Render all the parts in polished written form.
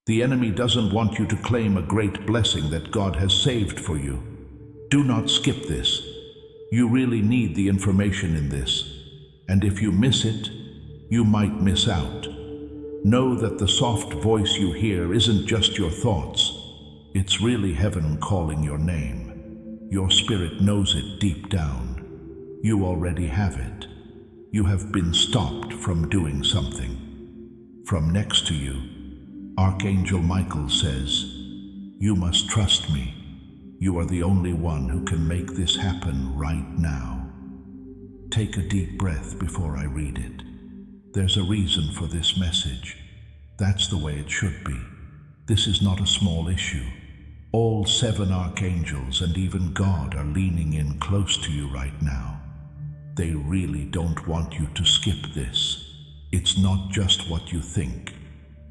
The enemy doesn't want you to claim a great blessing that God has saved for you. Do not skip this. You really need the information in this, and if you miss it, you might miss out. Know that the soft voice you hear isn't just your thoughts. It's really heaven calling your name. Your spirit knows it deep down. You already have it. You have been stopped from doing something. From next to you, Archangel Michael says, "You must trust me. You are the only one who can make this happen right now." Take a deep breath before I read it. There's a reason for this message. That's the way it should be. This is not a small issue. All 7 archangels and even God are leaning in close to you right now. They really don't want you to skip this. It's not just what you think.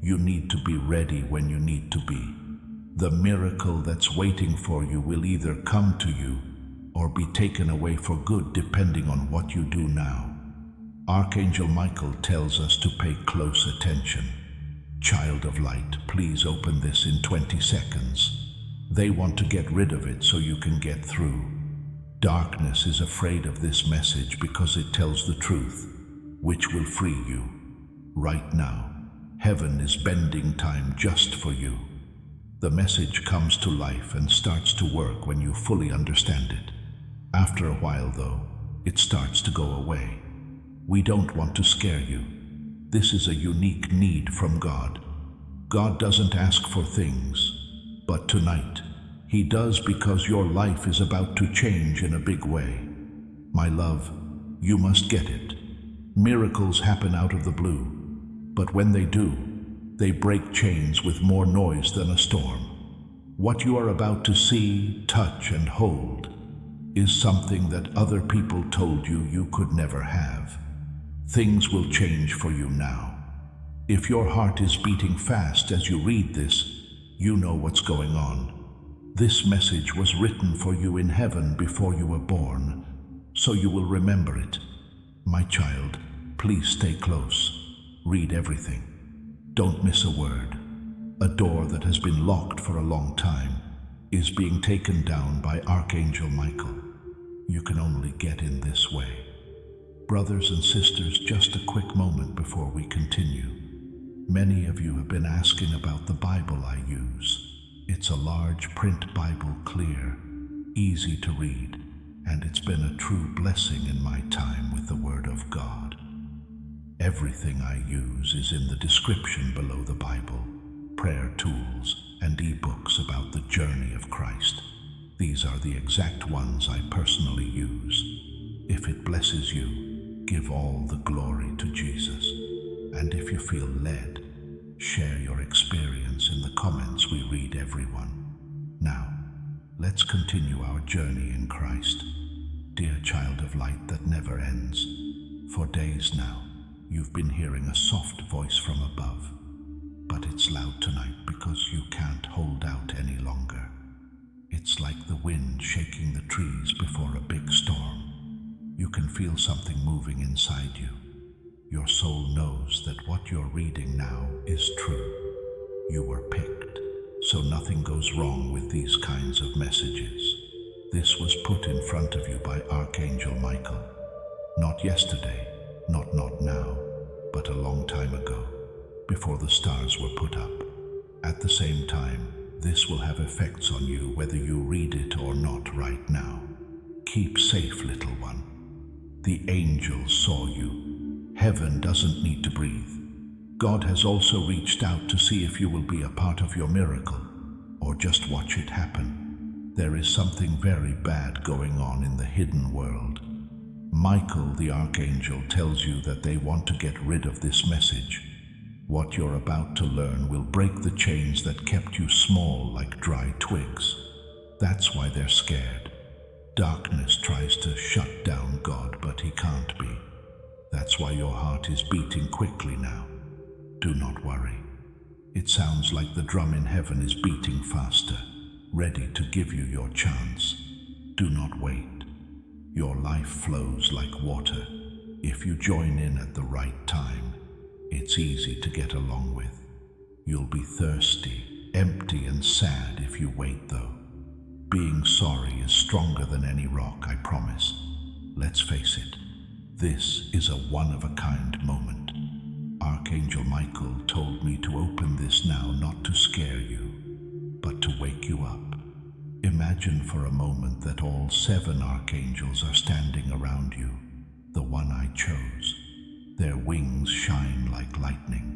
You need to be ready when you need to be. The miracle that's waiting for you will either come to you or be taken away for good, depending on what you do now. Archangel Michael tells us to pay close attention. Child of light, please open this in 20 seconds. They want to get rid of it so you can get through. Darkness is afraid of this message because it tells the truth, which will free you. Right now, heaven is bending time just for you. The message comes to life and starts to work when you fully understand it. After a while, though, it starts to go away. We don't want to scare you. This is a unique need from God. God doesn't ask for things, but tonight, He does, because your life is about to change in a big way. My love, you must get it. Miracles happen out of the blue, but when they do, they break chains with more noise than a storm. What you are about to see, touch, and hold is something that other people told you you could never have. Things will change for you now. If your heart is beating fast as you read this, you know what's going on. This message was written for you in heaven before you were born, so you will remember it. My child, please stay close. Read everything. Don't miss a word. A door that has been locked for a long time is being taken down by Archangel Michael. You can only get in this way. Brothers and sisters, just a quick moment before we continue. Many of you have been asking about the Bible I use. It's a large print Bible, clear, easy to read, and it's been a true blessing in my time with the Word of God. Everything I use is in the description below the Bible, prayer tools, and ebooks about the journey of Christ. These are the exact ones I personally use. If it blesses you, give all the glory to Jesus. And if you feel led, share your experience in the comments. We read everyone. Now, let's continue our journey in Christ. Dear child of light that never ends, for days now, you've been hearing a soft voice from above, but it's loud tonight because you can't hold out any longer. It's like the wind shaking the trees before a big storm. You can feel something moving inside you. Your soul knows that what you're reading now is true. You were picked, so nothing goes wrong with these kinds of messages. This was put in front of you by Archangel Michael. Not yesterday, not now, but a long time ago, before the stars were put up. At the same time, this will have effects on you whether you read it or not right now. Keep safe, little one. The angels saw you. Heaven doesn't need to breathe. God has also reached out to see if you will be a part of your miracle, or just watch it happen. There is something very bad going on in the hidden world. Michael, the archangel, tells you that they want to get rid of this message. What you're about to learn will break the chains that kept you small like dry twigs. That's why they're scared. Darkness tries to shut down God, but he can't be. That's why your heart is beating quickly now. Do not worry. It sounds like the drum in heaven is beating faster, ready to give you your chance. Do not wait. Your life flows like water. If you join in at the right time, it's easy to get along with. You'll be thirsty, empty, and sad if you wait, though. Being sorry is stronger than any rock, I promise. Let's face it, this is a one-of-a-kind moment. Archangel Michael told me to open this now, not to scare you, but to wake you up. Imagine for a moment that all 7 archangels are standing around you, the one I chose. Their wings shine like lightning.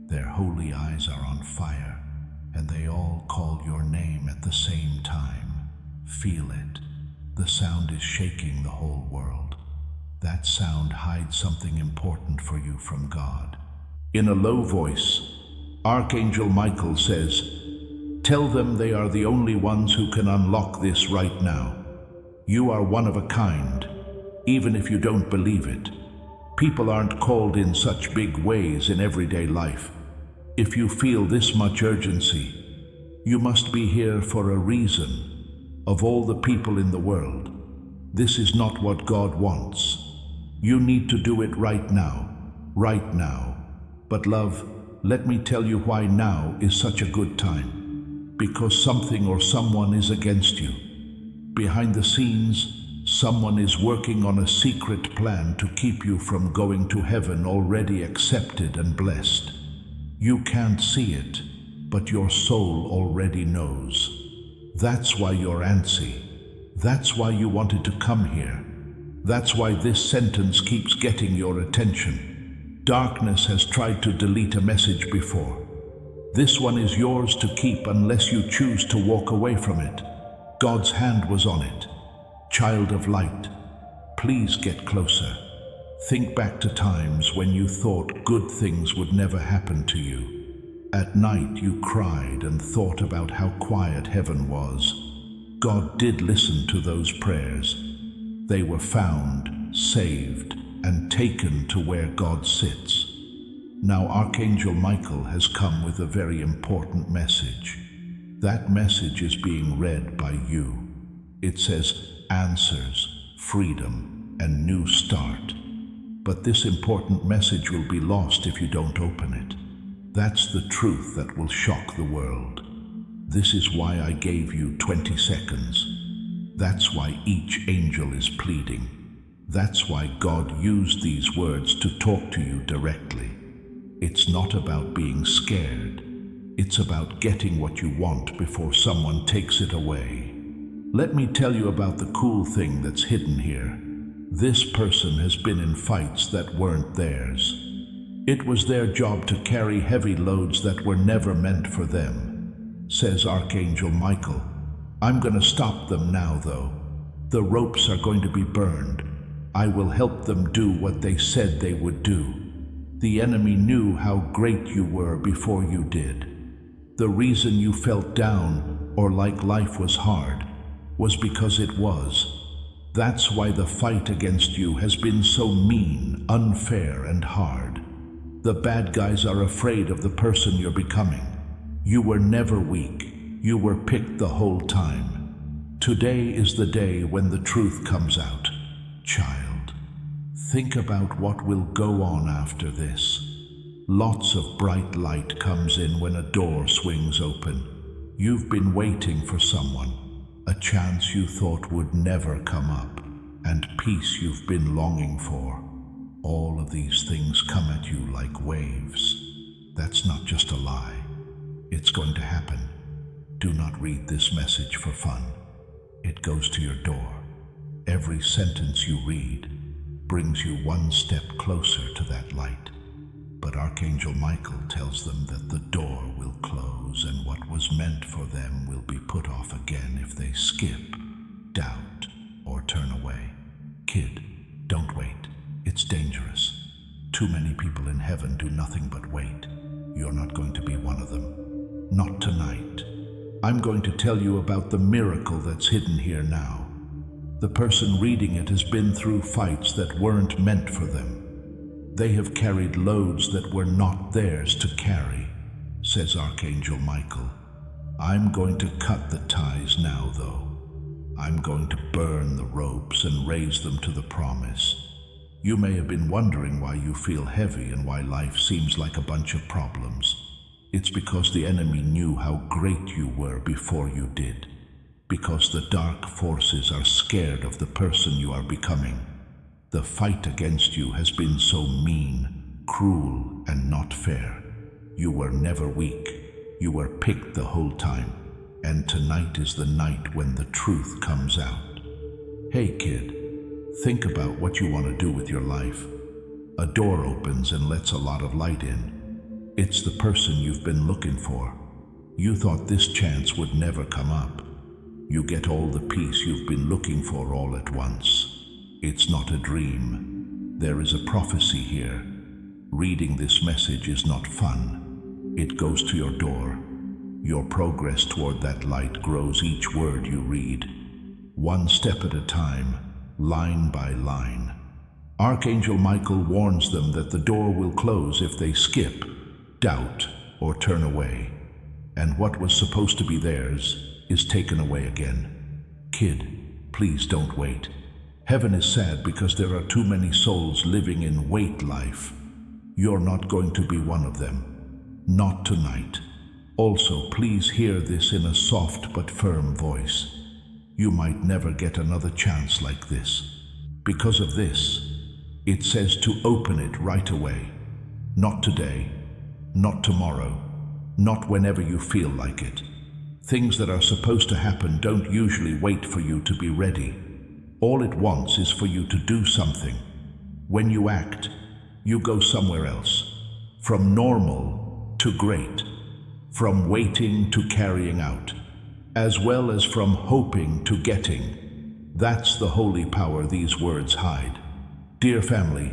Their holy eyes are on fire, and they all call your name at the same time. Feel it. The sound is shaking the whole world. That sound hides something important for you from God. In a low voice, Archangel Michael says, "Tell them they are the only ones who can unlock this right now. You are one of a kind, even if you don't believe it. People aren't called in such big ways in everyday life. If you feel this much urgency, you must be here for a reason. Of all the people in the world, this is not what God wants. You need to do it right now, right now. But love, let me tell you why now is such a good time. Because something or someone is against you. Behind the scenes, someone is working on a secret plan to keep you from going to heaven already accepted and blessed. You can't see it, but your soul already knows. That's why you're antsy. That's why you wanted to come here. That's why this sentence keeps getting your attention. Darkness has tried to delete a message before. This one is yours to keep unless you choose to walk away from it. God's hand was on it. Child of light, please get closer. Think back to times when you thought good things would never happen to you. At night you cried and thought about how quiet heaven was. God did listen to those prayers. They were found, saved, and taken to where God sits. Now Archangel Michael has come with a very important message. That message is being read by you. It says answers, freedom, and new start. But this important message will be lost if you don't open it. That's the truth that will shock the world. This is why I gave you 20 seconds. That's why each angel is pleading. That's why God used these words to talk to you directly. It's not about being scared. It's about getting what you want before someone takes it away. Let me tell you about the cool thing that's hidden here. This person has been in fights that weren't theirs. It was their job to carry heavy loads that were never meant for them. Says Archangel Michael, I'm going to stop them now, though. The ropes are going to be burned. I will help them do what they said they would do. The enemy knew how great you were before you did. The reason you felt down or like life was hard was because it was. That's why the fight against you has been so mean, unfair, and hard. The bad guys are afraid of the person you're becoming. You were never weak. You were picked the whole time. Today is the day when the truth comes out. Child, think about what will go on after this. Lots of bright light comes in when a door swings open. You've been waiting for someone, a chance you thought would never come up, and peace you've been longing for. All of these things come at you like waves. That's not just a lie. It's going to happen. Do not read this message for fun. It goes to your door. Every sentence you read brings you one step closer to that light. But Archangel Michael tells them that the door will close and what was meant for them will be put off again if they skip, doubt, or turn away. Kid, don't wait. It's dangerous. Too many people in heaven do nothing but wait. You're not going to be one of them. Not tonight. I'm going to tell you about the miracle that's hidden here now. The person reading it has been through fights that weren't meant for them. They have carried loads that were not theirs to carry, says Archangel Michael. I'm going to cut the ties now, though. I'm going to burn the ropes and raise them to the promise. You may have been wondering why you feel heavy and why life seems like a bunch of problems. It's because the enemy knew how great you were before you did. Because the dark forces are scared of the person you are becoming. The fight against you has been so mean, cruel, and not fair. You were never weak. You were picked the whole time. And tonight is the night when the truth comes out. Hey kid, think about what you want to do with your life. A door opens and lets a lot of light in. It's the person you've been looking for. You thought this chance would never come up. You get all the peace you've been looking for all at once. It's not a dream. There is a prophecy here. Reading this message is not fun. It goes to your door. Your progress toward that light grows each word you read. One step at a time, line by line. Archangel Michael warns them that the door will close if they skip, doubt, or turn away. And what was supposed to be theirs is taken away again. Kid, please don't wait. Heaven is sad because there are too many souls living in wait life. You're not going to be one of them. Not tonight. Also, please hear this in a soft but firm voice. You might never get another chance like this. Because of this, it says to open it right away. Not today, not tomorrow, not whenever you feel like it. Things that are supposed to happen don't usually wait for you to be ready. All it wants is for you to do something. When you act, you go somewhere else. From normal to great. From waiting to carrying out. As well as from hoping to getting. That's the holy power these words hide. Dear family,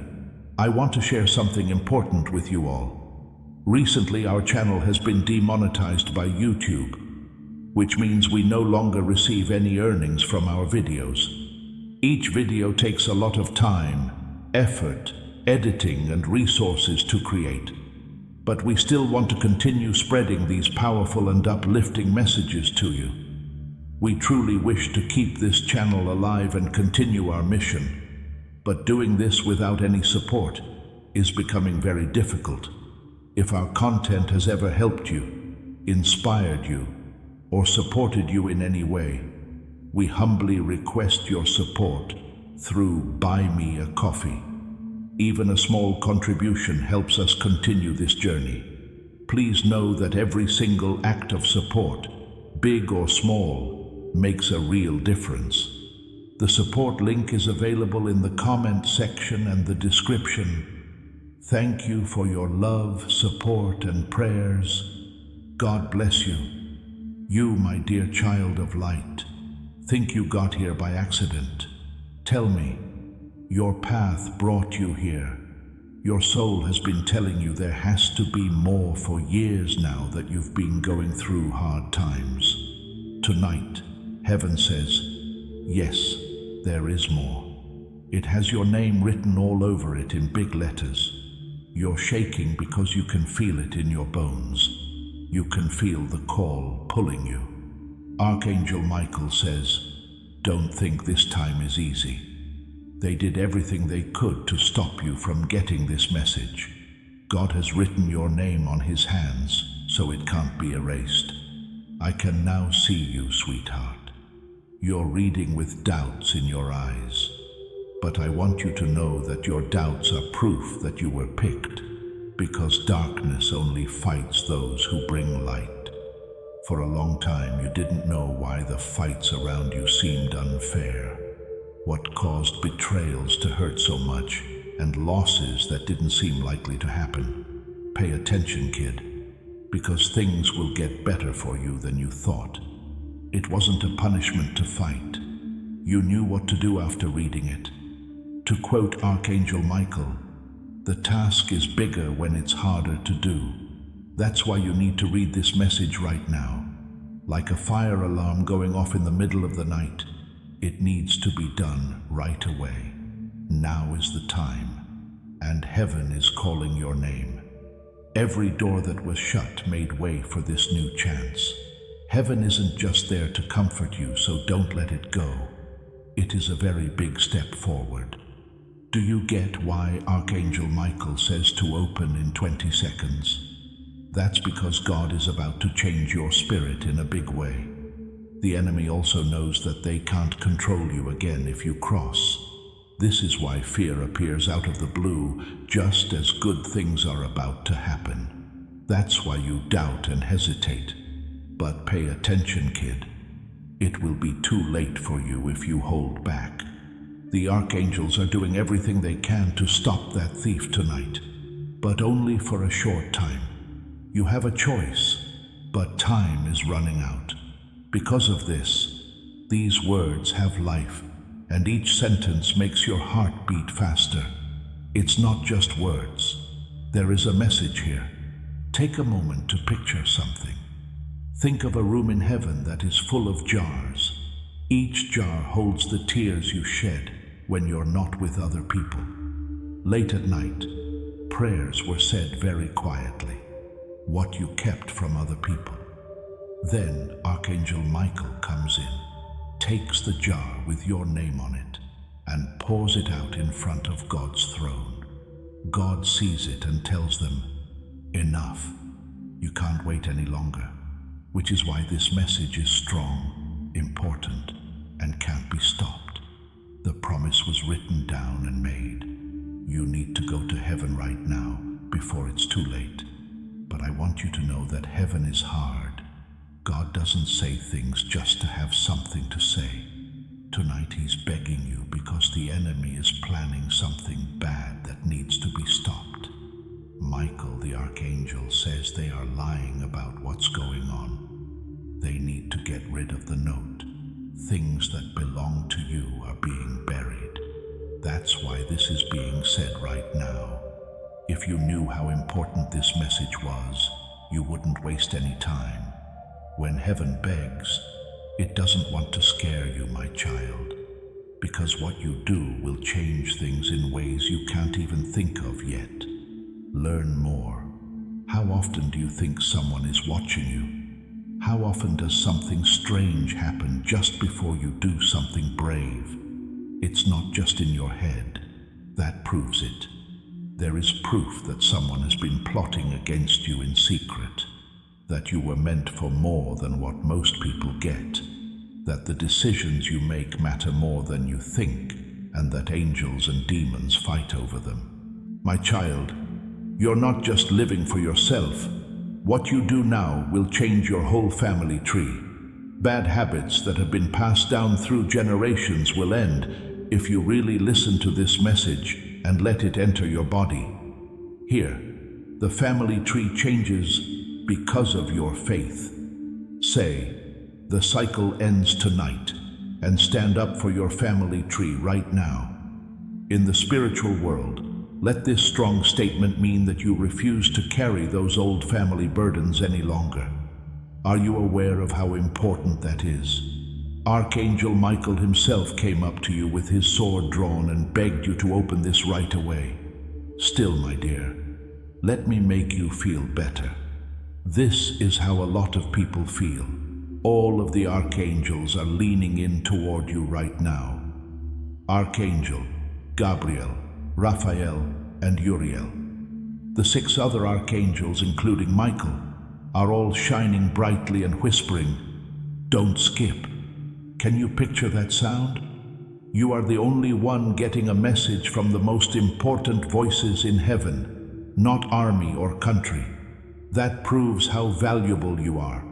I want to share something important with you all. Recently, our channel has been demonetized by YouTube, which means we no longer receive any earnings from our videos. Each video takes a lot of time, effort, editing, and resources to create. But we still want to continue spreading these powerful and uplifting messages to you. We truly wish to keep this channel alive and continue our mission. But doing this without any support is becoming very difficult. If our content has ever helped you, inspired you, or supported you in any way, we humbly request your support through Buy Me a Coffee. Even a small contribution helps us continue this journey. Please know that every single act of support, big or small, makes a real difference. The support link is available in the comment section and the description. Thank you for your love, support, and prayers. God bless you. You, my dear child of light, think you got here by accident. Tell me, your path brought you here. Your soul has been telling you there has to be more for years now that you've been going through hard times. Tonight, heaven says, yes, there is more. It has your name written all over it in big letters. You're shaking because you can feel it in your bones. You can feel the call pulling you. Archangel Michael says, don't think this time is easy. They did everything they could to stop you from getting this message. God has written your name on his hands, so it can't be erased. I can now see you, sweetheart. You're reading with doubts in your eyes. But I want you to know that your doubts are proof that you were picked, because darkness only fights those who bring light. For a long time you didn't know why the fights around you seemed unfair. What caused betrayals to hurt so much, and losses that didn't seem likely to happen. Pay attention, kid, because things will get better for you than you thought. It wasn't a punishment to fight. You knew what to do after reading it. To quote Archangel Michael, the task is bigger when it's harder to do. That's why you need to read this message right now. Like a fire alarm going off in the middle of the night, it needs to be done right away. Now is the time, and heaven is calling your name. Every door that was shut made way for this new chance. Heaven isn't just there to comfort you, so don't let it go. It is a very big step forward. Do you get why Archangel Michael says to open in 20 seconds? That's because God is about to change your spirit in a big way. The enemy also knows that they can't control you again if you cross. This is why fear appears out of the blue just as good things are about to happen. That's why you doubt and hesitate. But pay attention, kid. It will be too late for you if you hold back. The archangels are doing everything they can to stop that thief tonight, but only for a short time. You have a choice, but time is running out. Because of this, these words have life, and each sentence makes your heart beat faster. It's not just words. There is a message here. Take a moment to picture something. Think of a room in heaven that is full of jars. Each jar holds the tears you shed when you're not with other people. Late at night, prayers were said very quietly, what you kept from other people. Then Archangel Michael comes in, takes the jar with your name on it, and pours it out in front of God's throne. God sees it and tells them, enough, you can't wait any longer, which is why this message is strong, important, and can't be stopped. The promise was written down and made. You need to go to heaven right now before it's too late. But I want you to know that heaven is hard. God doesn't say things just to have something to say. Tonight he's begging you because the enemy is planning something bad that needs to be stopped. Michael, the archangel, says they are lying about what's going on. They need to get rid of the note. Things that belong to you are being buried. That's why this is being said right now. If you knew how important this message was, you wouldn't waste any time. When heaven begs, it doesn't want to scare you, my child, because what you do will change things in ways you can't even think of yet. Learn more. How often do you think someone is watching you? How often does something strange happen just before you do something brave? It's not just in your head. That proves it. There is proof that someone has been plotting against you in secret, that you were meant for more than what most people get, that the decisions you make matter more than you think, and that angels and demons fight over them. My child, you're not just living for yourself. What you do now will change your whole family tree. Bad habits that have been passed down through generations will end if you really listen to this message and let it enter your body. Here, the family tree changes because of your faith. Say, the cycle ends tonight, and stand up for your family tree right now. In the spiritual world, let this strong statement mean that you refuse to carry those old family burdens any longer. Are you aware of how important that is? Archangel Michael himself came up to you with his sword drawn and begged you to open this right away. Still, my dear, let me make you feel better. This is how a lot of people feel. All of the archangels are leaning in toward you right now. Archangel, Gabriel, Raphael, and Uriel. The 6 other archangels, including Michael, are all shining brightly and whispering, "Don't skip." Can you picture that sound? You are the only one getting a message from the most important voices in heaven, not army or country. That proves how valuable you are.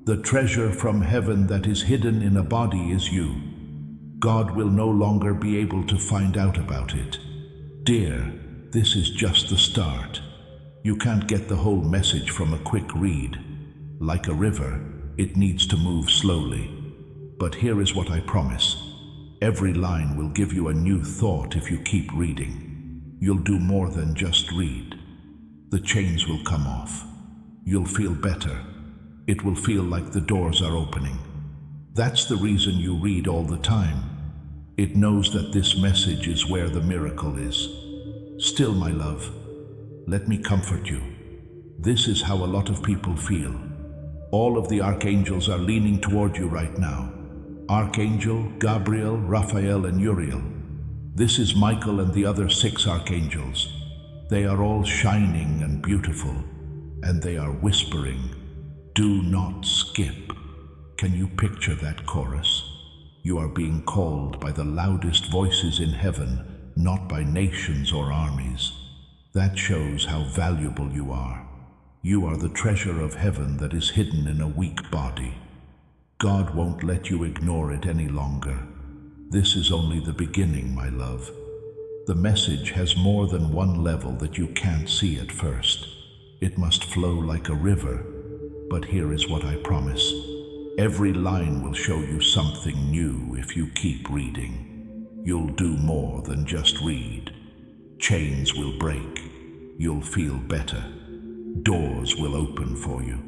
The treasure from heaven that is hidden in a body is you. God will no longer be able to find out about it. Dear, this is just the start. You can't get the whole message from a quick read. Like a river, it needs to move slowly. But here is what I promise. Every line will give you a new thought if you keep reading. You'll do more than just read. The chains will come off. You'll feel better. It will feel like the doors are opening. That's the reason you read all the time. It knows that this message is where the miracle is. Still, my love, let me comfort you. This is how a lot of people feel. All of the archangels are leaning toward you right now. Archangel, Gabriel, Raphael, and Uriel. This is Michael and the other 6 archangels. They are all shining and beautiful. and they are whispering, "Do not skip." Can you picture that chorus? You are being called by the loudest voices in heaven, not by nations or armies. That shows how valuable you are. You are the treasure of heaven that is hidden in a weak body. God won't let you ignore it any longer. This is only the beginning, my love. The message has more than one level that you can't see at first. It must flow like a river, but here is what I promise. Every line will show you something new if you keep reading. You'll do more than just read. Chains will break. You'll feel better. Doors will open for you.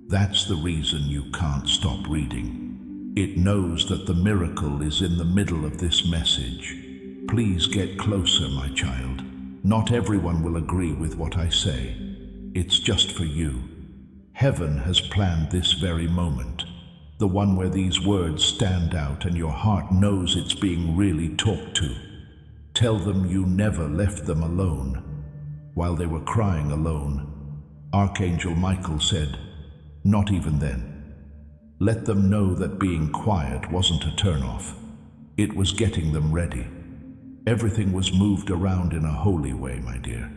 That's the reason you can't stop reading. It knows that the miracle is in the middle of this message. Please get closer, my child. Not everyone will agree with what I say. It's just for you. Heaven has planned this very moment, the one where these words stand out and your heart knows it's being really talked to. Tell them you never left them alone. While they were crying alone, Archangel Michael said, "Not even then." Let them know that being quiet wasn't a turn-off. It was getting them ready. Everything was moved around in a holy way, my dear.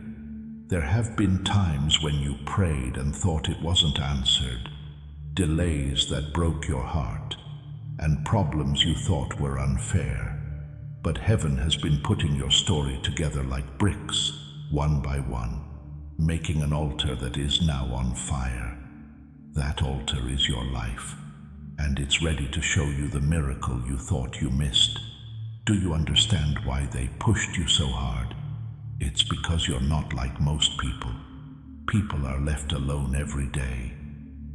There have been times when you prayed and thought it wasn't answered, delays that broke your heart, and problems you thought were unfair. But heaven has been putting your story together like bricks, one by one, making an altar that is now on fire. That altar is your life, and it's ready to show you the miracle you thought you missed. Do you understand why they pushed you so hard? It's because you're not like most people. People are left alone every day.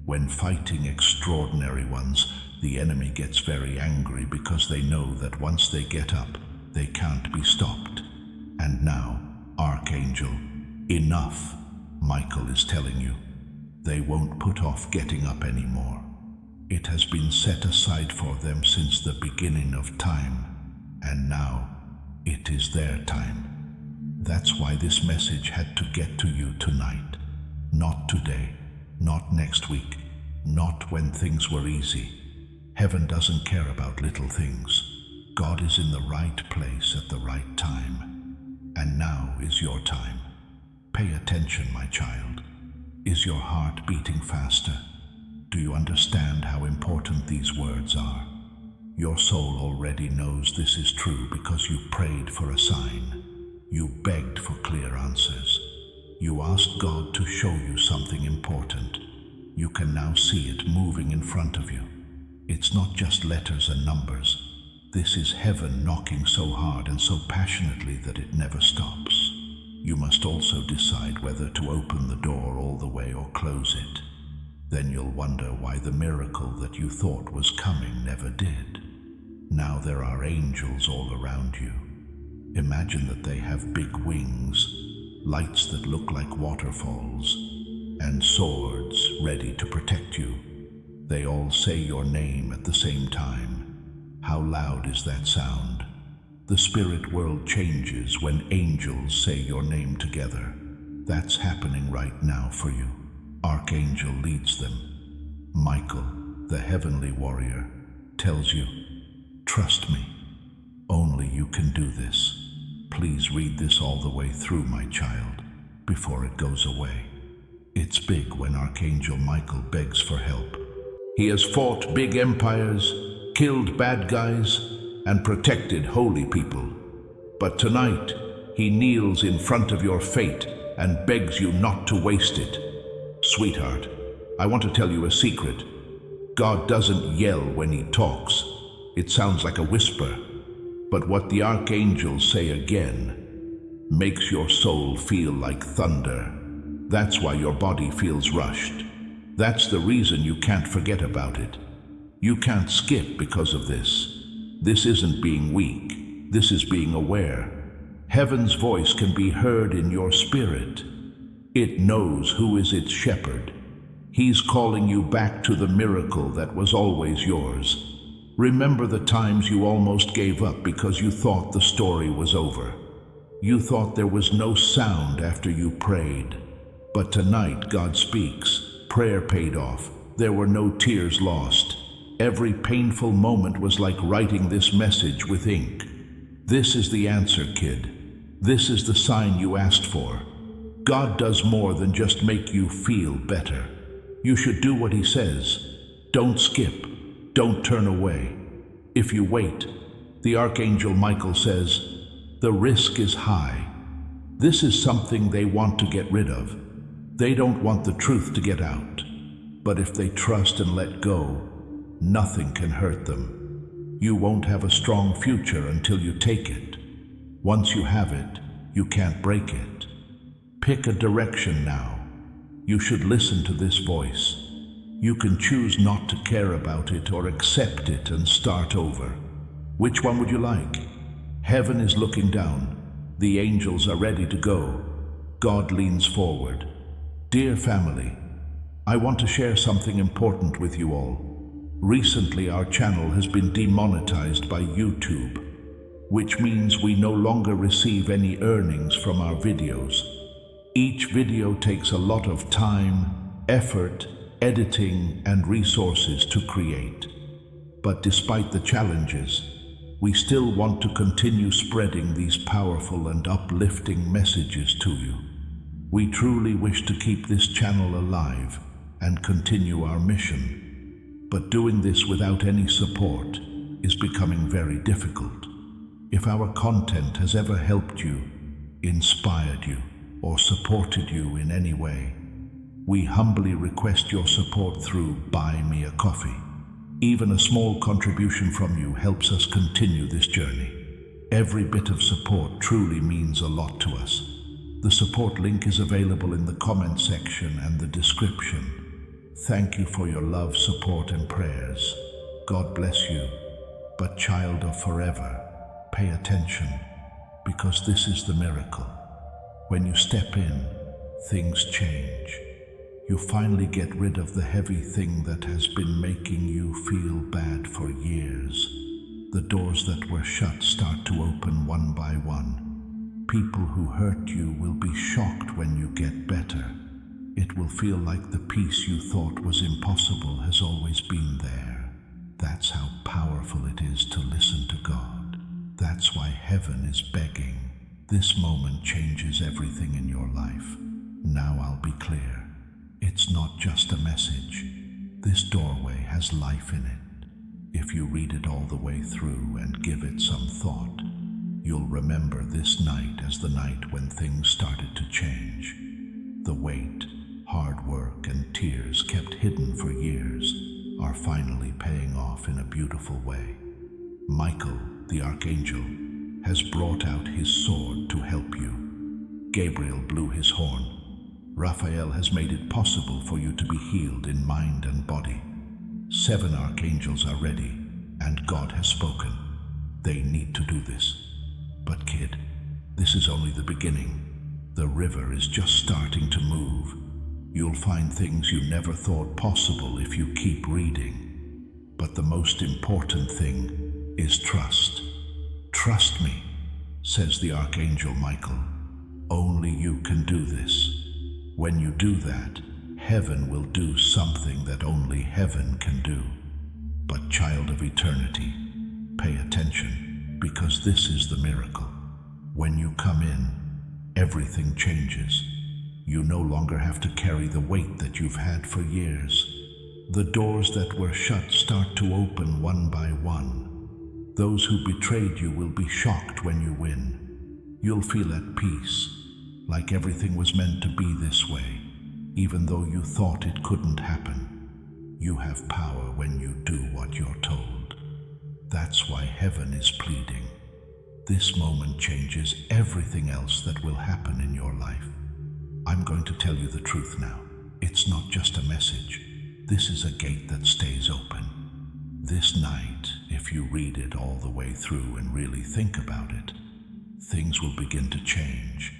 When fighting extraordinary ones, the enemy gets very angry because they know that once they get up, they can't be stopped. And now, Archangel, enough, Michael is telling you. They won't put off getting up anymore. It has been set aside for them since the beginning of time, and now it is their time. That's why this message had to get to you tonight. Not today, not next week, not when things were easy. Heaven doesn't care about little things. God is in the right place at the right time. And now is your time. Pay attention, my child. Is your heart beating faster? Do you understand how important these words are? Your soul already knows this is true because you prayed for a sign. You begged for clear answers. You asked God to show you something important. You can now see it moving in front of you. It's not just letters and numbers. This is heaven knocking so hard and so passionately that it never stops. You must also decide whether to open the door all the way or close it. Then you'll wonder why the miracle that you thought was coming never did. Now there are angels all around you. Imagine that they have big wings, lights that look like waterfalls, and swords ready to protect you. They all say your name at the same time. How loud is that sound? The spirit world changes when angels say your name together. That's happening right now for you. Archangel leads them. Michael, the heavenly warrior, tells you, "Trust me. Only you can do this." Please read this all the way through, my child, before it goes away. It's big when Archangel Michael begs for help. He has fought big empires, killed bad guys, and protected holy people. But tonight, he kneels in front of your fate and begs you not to waste it. Sweetheart, I want to tell you a secret. God doesn't yell when he talks. It sounds like a whisper. But what the archangels say again makes your soul feel like thunder. That's why your body feels rushed. That's the reason you can't forget about it. You can't skip because of this. This isn't being weak. This is being aware. Heaven's voice can be heard in your spirit. It knows who is its shepherd. He's calling you back to the miracle that was always yours. Remember the times you almost gave up because you thought the story was over. You thought there was no sound after you prayed. But tonight God speaks. Prayer paid off. There were no tears lost. Every painful moment was like writing this message with ink. This is the answer, kid. This is the sign you asked for. God does more than just make you feel better. You should do what He says. Don't skip. Don't turn away. If you wait, the Archangel Michael says, the risk is high. This is something they want to get rid of. They don't want the truth to get out. But if they trust and let go, nothing can hurt them. You won't have a strong future until you take it. Once you have it, you can't break it. Pick a direction now. You should listen to this voice. You can choose not to care about it or accept it and start over. Which one would you like? Heaven is looking down. The angels are ready to go. God leans forward. Dear family, I want to share something important with you all. Recently, our channel has been demonetized by YouTube, which means we no longer receive any earnings from our videos. Each video takes a lot of time, effort, editing, and resources to create. But despite the challenges, we still want to continue spreading these powerful and uplifting messages to you. We truly wish to keep this channel alive and continue our mission. But doing this without any support is becoming very difficult. If our content has ever helped you, inspired you, or supported you in any way, we humbly request your support through Buy Me a Coffee. Even a small contribution from you helps us continue this journey. Every bit of support truly means a lot to us. The support link is available in the comment section and the description. Thank you for your love, support, and prayers. God bless you. But child of forever, pay attention, because this is the miracle. When you step in, things change. You finally get rid of the heavy thing that has been making you feel bad for years. The doors that were shut start to open one by one. People who hurt you will be shocked when you get better. It will feel like the peace you thought was impossible has always been there. That's how powerful it is to listen to God. That's why heaven is begging. This moment changes everything in your life. Now I'll be clear. It's not just a message. This doorway has life in it. If you read it all the way through and give it some thought, you'll remember this night as the night when things started to change. The weight, hard work, and tears kept hidden for years are finally paying off in a beautiful way. Michael, the Archangel, has brought out his sword to help you. Gabriel blew his horn. Raphael has made it possible for you to be healed in mind and body. 7 archangels are ready, and God has spoken. They need to do this. But kid, this is only the beginning. The river is just starting to move. You'll find things you never thought possible if you keep reading. But the most important thing is trust. Trust me, says the Archangel Michael. Only you can do this. When you do that, heaven will do something that only heaven can do. But child of eternity, pay attention, because this is the miracle. When you come in, everything changes. You no longer have to carry the weight that you've had for years. The doors that were shut start to open one by one. Those who betrayed you will be shocked when you win. You'll feel at peace, like everything was meant to be this way, even though you thought it couldn't happen. You have power when you do what you're told. That's why heaven is pleading. This moment changes everything else that will happen in your life. I'm going to tell you the truth now. It's not just a message. This is a gate that stays open. This night, if you read it all the way through and really think about it, things will begin to change.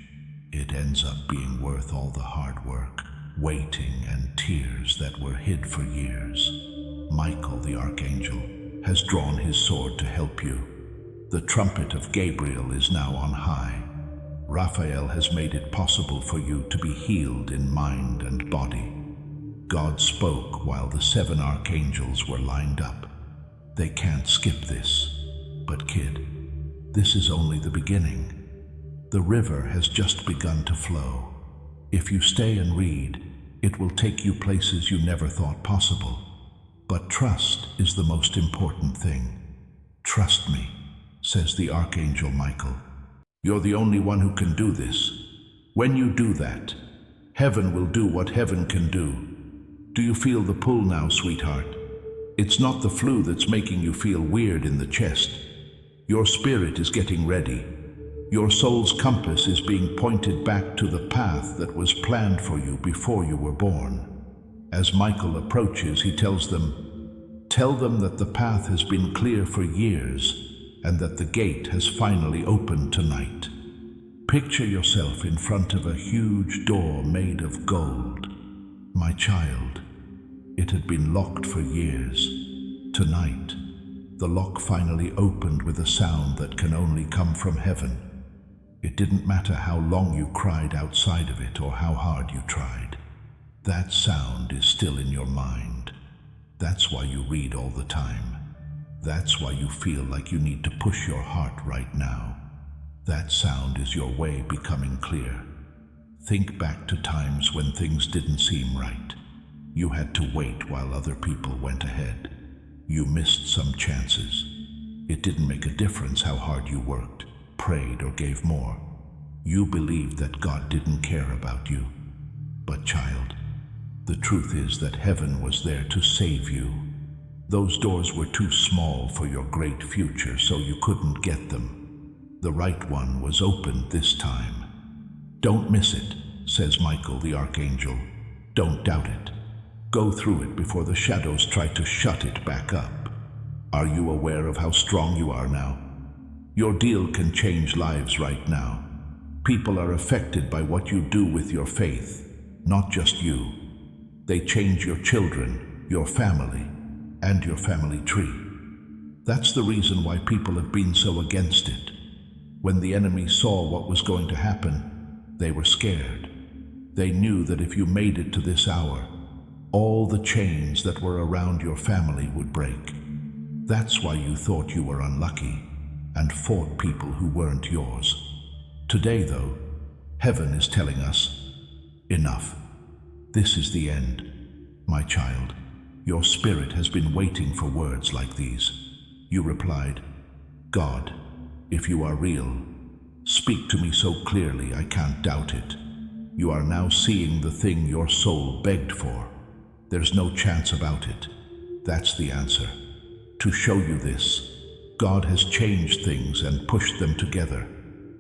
It ends up being worth all the hard work, waiting, and tears that were hid for years. Michael, the Archangel, has drawn his sword to help you. The trumpet of Gabriel is now on high. Raphael has made it possible for you to be healed in mind and body. God spoke while the 7 archangels were lined up. They can't skip this. But kid, this is only the beginning. The river has just begun to flow. If you stay and read, it will take you places you never thought possible. But trust is the most important thing. Trust me, says the Archangel Michael. You're the only one who can do this. When you do that, heaven will do what heaven can do. Do you feel the pull now, sweetheart? It's not the flu that's making you feel weird in the chest. Your spirit is getting ready. Your soul's compass is being pointed back to the path that was planned for you before you were born. As Michael approaches, he tells them, tell them that the path has been clear for years and that the gate has finally opened tonight. Picture yourself in front of a huge door made of gold. My child, it had been locked for years. Tonight, the lock finally opened with a sound that can only come from heaven. It didn't matter how long you cried outside of it or how hard you tried. That sound is still in your mind. That's why you read all the time. That's why you feel like you need to push your heart right now. That sound is your way becoming clear. Think back to times when things didn't seem right. You had to wait while other people went ahead. You missed some chances. It didn't make a difference how hard you worked, prayed, or gave more. You believed that God didn't care about you. But child, the truth is that heaven was there to save you. Those doors were too small for your great future, so you couldn't get them. The right one was opened this time. Don't miss it, says Michael the Archangel. Don't doubt it. Go through it before the shadows try to shut it back up. Are you aware of how strong you are now? Your deal can change lives right now. People are affected by what you do with your faith, not just you. They change your children, your family, and your family tree. That's the reason why people have been so against it. When the enemy saw what was going to happen, they were scared. They knew that if you made it to this hour, all the chains that were around your family would break. That's why you thought you were unlucky and fought people who weren't yours. Today, though, heaven is telling us, enough. This is the end. My child, your spirit has been waiting for words like these. You replied, God, if you are real, speak to me so clearly I can't doubt it. You are now seeing the thing your soul begged for. There's no chance about it. That's the answer. To show you this, God has changed things and pushed them together.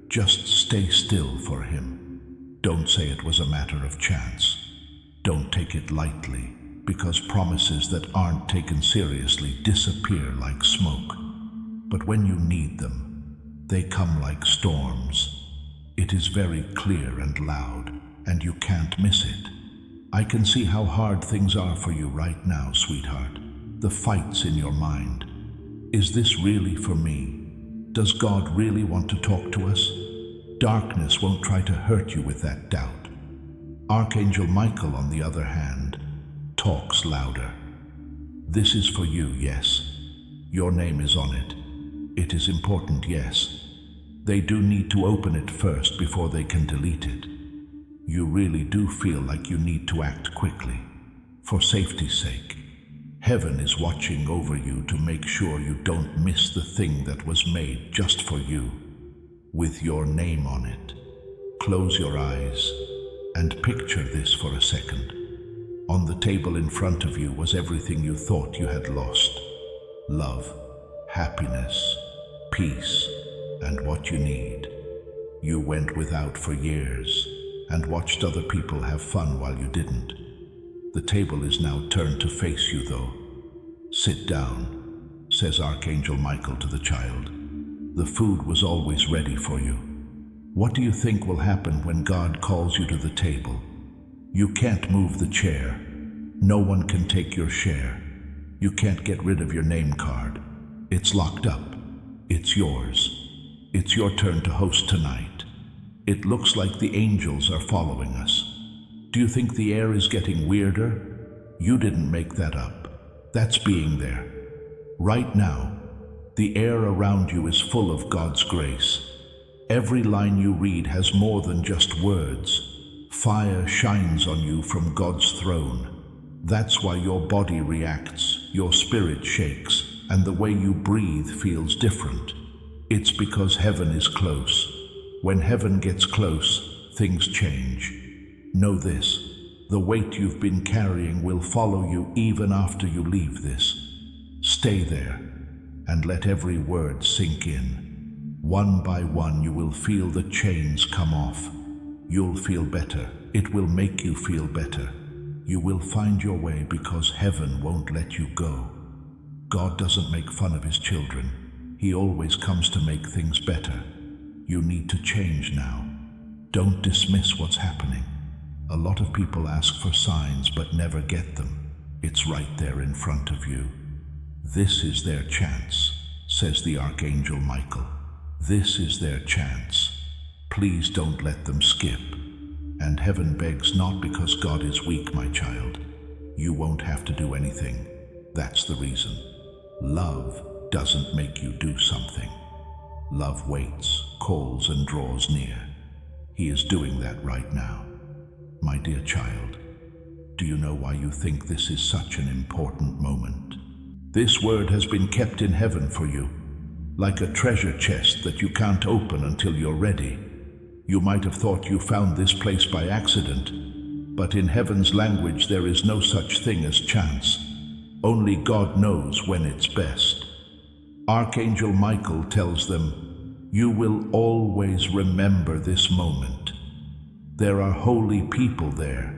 Just stay still for Him. Don't say it was a matter of chance. Don't take it lightly, because promises that aren't taken seriously disappear like smoke. But when you need them, they come like storms. It is very clear and loud, and you can't miss it. I can see how hard things are for you right now, sweetheart. The fights in your mind. Is this really for me? Does God really want to talk to us? Darkness won't try to hurt you with that doubt. Archangel Michael, on the other hand, talks louder. This is for you, yes. Your name is on it. It is important, yes. They do need to open it first before they can delete it. You really do feel like you need to act quickly, for safety's sake. Heaven is watching over you to make sure you don't miss the thing that was made just for you, with your name on it. Close your eyes and picture this for a second. On the table in front of you was everything you thought you had lost. Love, happiness, peace, and what you need. You went without for years and watched other people have fun while you didn't. The table is now turned to face you, though. Sit down, says Archangel Michael to the child. The food was always ready for you. What do you think will happen when God calls you to the table? You can't move the chair. No one can take your share. You can't get rid of your name card. It's locked up. It's yours. It's your turn to host tonight. It looks like the angels are following us. Do you think the air is getting weirder? You didn't make that up. That's being there. Right now, the air around you is full of God's grace. Every line you read has more than just words. Fire shines on you from God's throne. That's why your body reacts, your spirit shakes, and the way you breathe feels different. It's because heaven is close. When heaven gets close, things change. Know this, the weight you've been carrying will follow you even after you leave this. Stay there and let every word sink in. One by one you will feel the chains come off. You'll feel better. It will make you feel better. You will find your way because heaven won't let you go. God doesn't make fun of his children. He always comes to make things better. You need to change now. Don't dismiss what's happening. A lot of people ask for signs but never get them. It's right there in front of you. This is their chance, says the Archangel Michael. This is their chance. Please don't let them skip. And heaven begs not because God is weak, my child. You won't have to do anything. That's the reason. Love doesn't make you do something. Love waits, calls, and draws near. He is doing that right now. My dear child, do you know why you think this is such an important moment? This word has been kept in heaven for you, like a treasure chest that you can't open until you're ready. You might have thought you found this place by accident, but in heaven's language there is no such thing as chance. Only God knows when it's best. Archangel Michael tells them, you will always remember this moment. There are holy people there.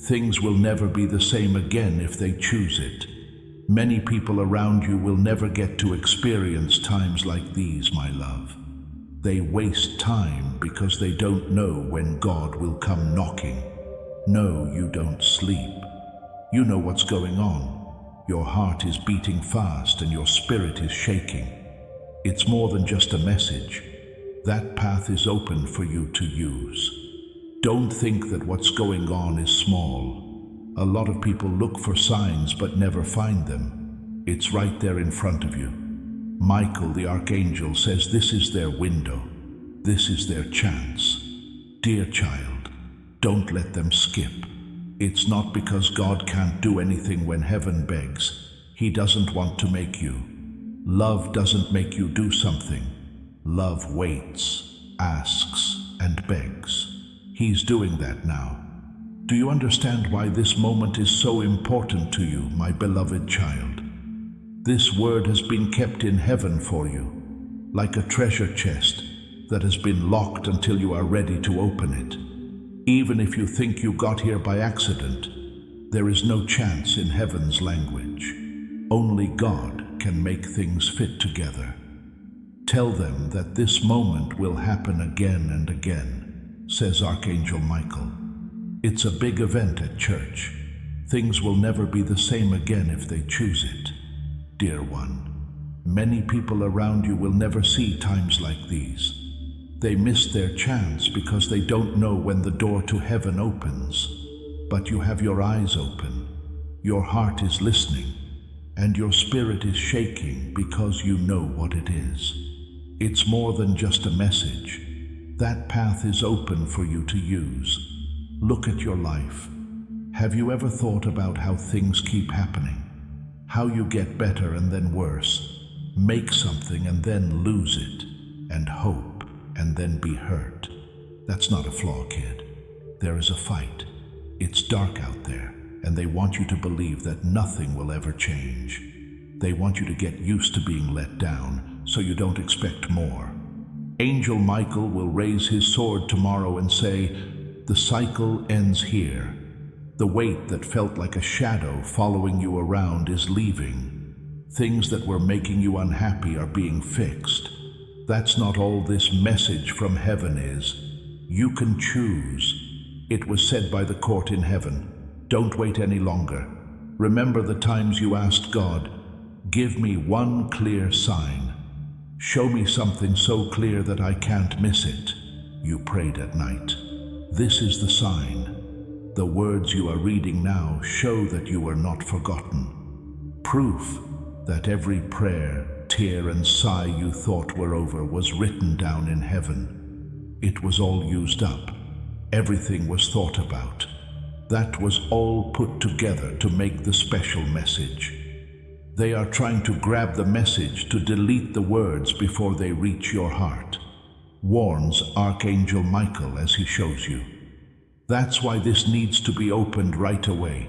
Things will never be the same again if they choose it. Many people around you will never get to experience times like these, my love. They waste time because they don't know when God will come knocking. No, you don't sleep. You know what's going on. Your heart is beating fast and your spirit is shaking. It's more than just a message. That path is open for you to use. Don't think that what's going on is small. A lot of people look for signs but never find them. It's right there in front of you. Michael, the Archangel, says this is their window. This is their chance. Dear child, don't let them skip. It's not because God can't do anything when heaven begs. He doesn't want to make you. Love doesn't make you do something. Love waits, asks, and begs. He's doing that now. Do you understand why this moment is so important to you, my beloved child? This word has been kept in heaven for you, like a treasure chest that has been locked until you are ready to open it. Even if you think you got here by accident, there is no chance in heaven's language. Only God can make things fit together. Tell them that this moment will happen again and again, says Archangel Michael. It's a big event at church. Things will never be the same again if they choose it. Dear one, many people around you will never see times like these. They miss their chance because they don't know when the door to heaven opens. But you have your eyes open, your heart is listening, and your spirit is shaking because you know what it is. It's more than just a message. That path is open for you to use. Look at your life. Have you ever thought about how things keep happening? How you get better and then worse, make something and then lose it, and hope and then be hurt? That's not a flaw, kid. There is a fight. It's dark out there, and they want you to believe that nothing will ever change. They want you to get used to being let down, so you don't expect more. Angel Michael will raise his sword tomorrow and say, the cycle ends here. The weight that felt like a shadow following you around is leaving. Things that were making you unhappy are being fixed. That's not all this message from heaven is. You can choose. It was said by the court in heaven. Don't wait any longer. Remember the times you asked God, give me one clear sign. Show me something so clear that I can't miss it. You prayed at night. This is the sign. The words you are reading now show that you were not forgotten. Proof that every prayer, tear, and sigh you thought were over was written down in heaven. It was all used up. Everything was thought about. That was all put together to make the special message. They are trying to grab the message to delete the words before they reach your heart, warns Archangel Michael as he shows you. That's why this needs to be opened right away.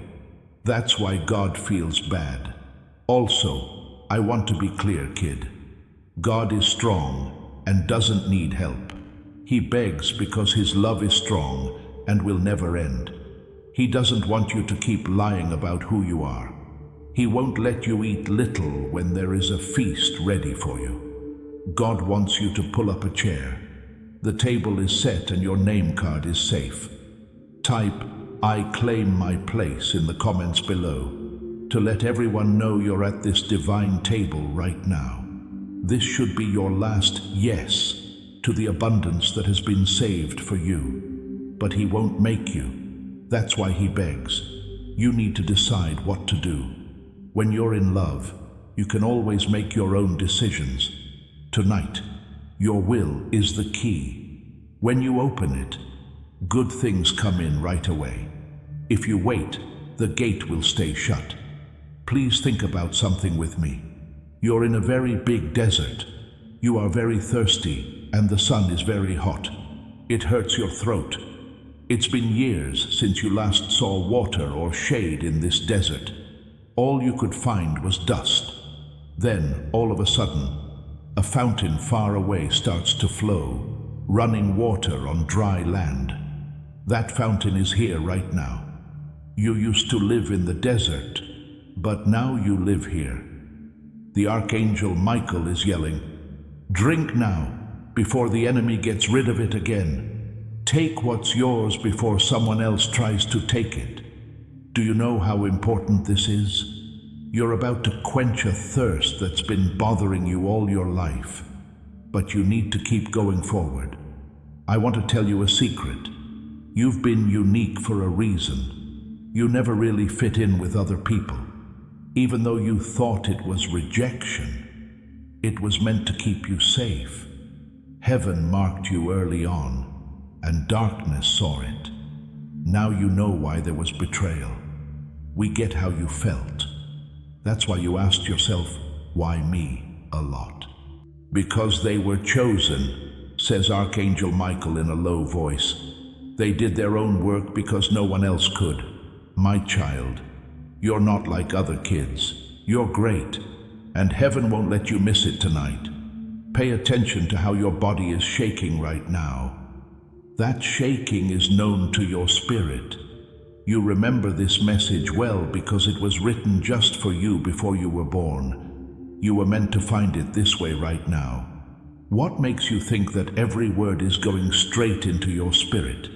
That's why God feels bad. Also, I want to be clear, kid. God is strong and doesn't need help. He begs because his love is strong and will never end. He doesn't want you to keep lying about who you are. He won't let you eat little when there is a feast ready for you. God wants you to pull up a chair. The table is set and your name card is safe. Type, "I claim my place" in the comments below to let everyone know you're at this divine table right now. This should be your last yes to the abundance that has been saved for you. But he won't make you. That's why he begs. You need to decide what to do. When you're in love, you can always make your own decisions. Tonight, your will is the key. When you open it, good things come in right away. If you wait, the gate will stay shut. Please think about something with me. You're in a very big desert. You are very thirsty, and the sun is very hot. It hurts your throat. It's been years since you last saw water or shade in this desert. All you could find was dust. Then, all of a sudden, a fountain far away starts to flow, running water on dry land. That fountain is here right now. You used to live in the desert, but now you live here. The Archangel Michael is yelling, "Drink now, before the enemy gets rid of it again. Take what's yours before someone else tries to take it." Do you know how important this is? You're about to quench a thirst that's been bothering you all your life, but you need to keep going forward. I want to tell you a secret. You've been unique for a reason. You never really fit in with other people. Even though you thought it was rejection, it was meant to keep you safe. Heaven marked you early on, and darkness saw it. Now you know why there was betrayal. We get how you felt. That's why you asked yourself, "Why me?" a lot. Because they were chosen, says Archangel Michael in a low voice. They did their own work because no one else could. My child, you're not like other kids. You're great, and heaven won't let you miss it tonight. Pay attention to how your body is shaking right now. That shaking is known to your spirit. You remember this message well because it was written just for you before you were born. You were meant to find it this way right now. What makes you think that every word is going straight into your spirit?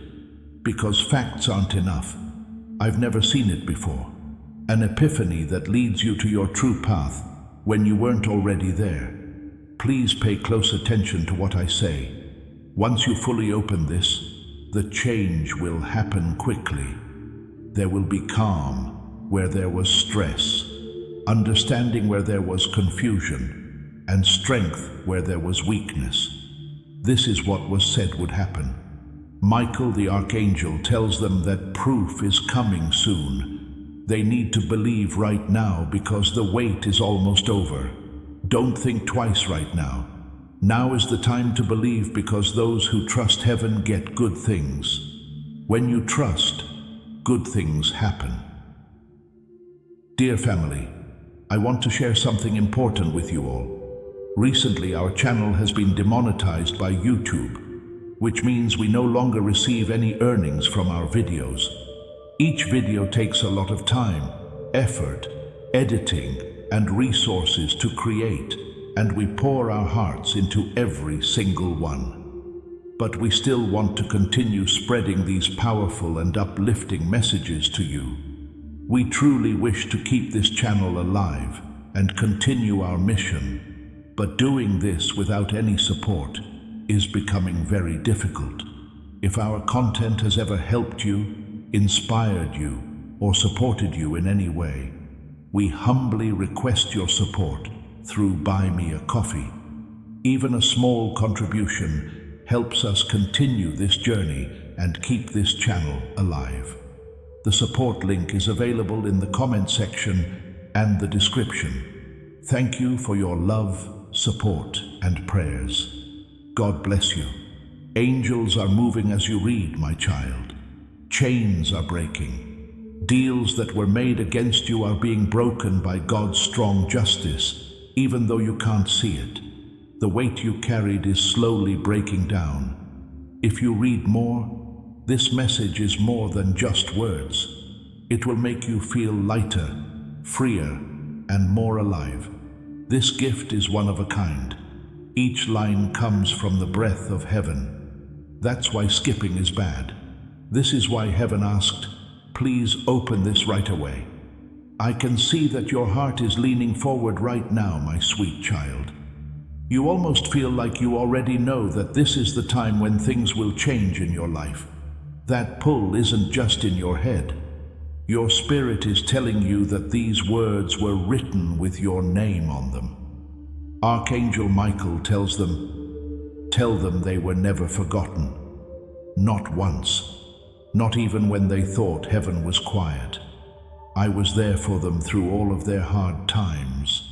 Because facts aren't enough. I've never seen it before. An epiphany that leads you to your true path when you weren't already there. Please pay close attention to what I say. Once you fully open this, the change will happen quickly. There will be calm where there was stress, understanding where there was confusion, and strength where there was weakness. This is what was said would happen. Michael the Archangel tells them that proof is coming soon. They need to believe right now because the wait is almost over. Don't think twice right now. Now is the time to believe because those who trust heaven get good things. When you trust, good things happen. Dear family, I want to share something important with you all. Recently, our channel has been demonetized by YouTube, which means we no longer receive any earnings from our videos. Each video takes a lot of time, effort, editing, and resources to create, and we pour our hearts into every single one. But we still want to continue spreading these powerful and uplifting messages to you. We truly wish to keep this channel alive and continue our mission, but doing this without any support is becoming very difficult. If our content has ever helped you, inspired you, or supported you in any way, we humbly request your support through Buy Me a Coffee. Even a small contribution helps us continue this journey and keep this channel alive. The support link is available in the comment section and the description. Thank you for your love, support, and prayers. God bless you. Angels are moving as you read, my child. Chains are breaking. Deals that were made against you are being broken by God's strong justice, even though you can't see it. The weight you carried is slowly breaking down. If you read more, this message is more than just words. It will make you feel lighter, freer, and more alive. This gift is one of a kind. Each line comes from the breath of heaven. That's why skipping is bad. This is why heaven asked, "Please open this right away." I can see that your heart is leaning forward right now, my sweet child. You almost feel like you already know that this is the time when things will change in your life. That pull isn't just in your head. Your spirit is telling you that these words were written with your name on them. Archangel Michael tells them, "Tell them they were never forgotten. Not once. Not even when they thought heaven was quiet. I was there for them through all of their hard times,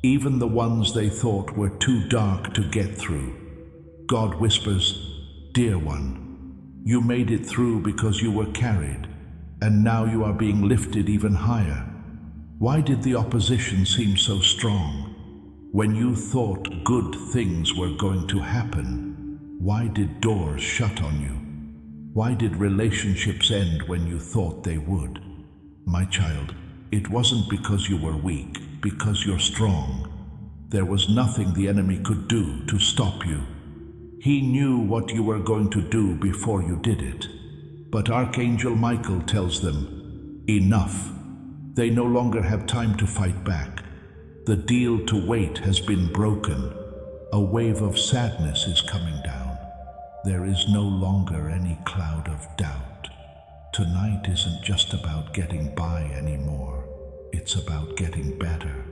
even the ones they thought were too dark to get through." God whispers, "Dear one, you made it through because you were carried, and now you are being lifted even higher. Why did the opposition seem so strong? When you thought good things were going to happen, why did doors shut on you? Why did relationships end when you thought they would? My child, it wasn't because you were weak, because you're strong. There was nothing the enemy could do to stop you. He knew what you were going to do before you did it. But Archangel Michael tells them, enough. They no longer have time to fight back. The deal to wait has been broken. A wave of sadness is coming down. There is no longer any cloud of doubt. Tonight isn't just about getting by anymore. It's about getting better.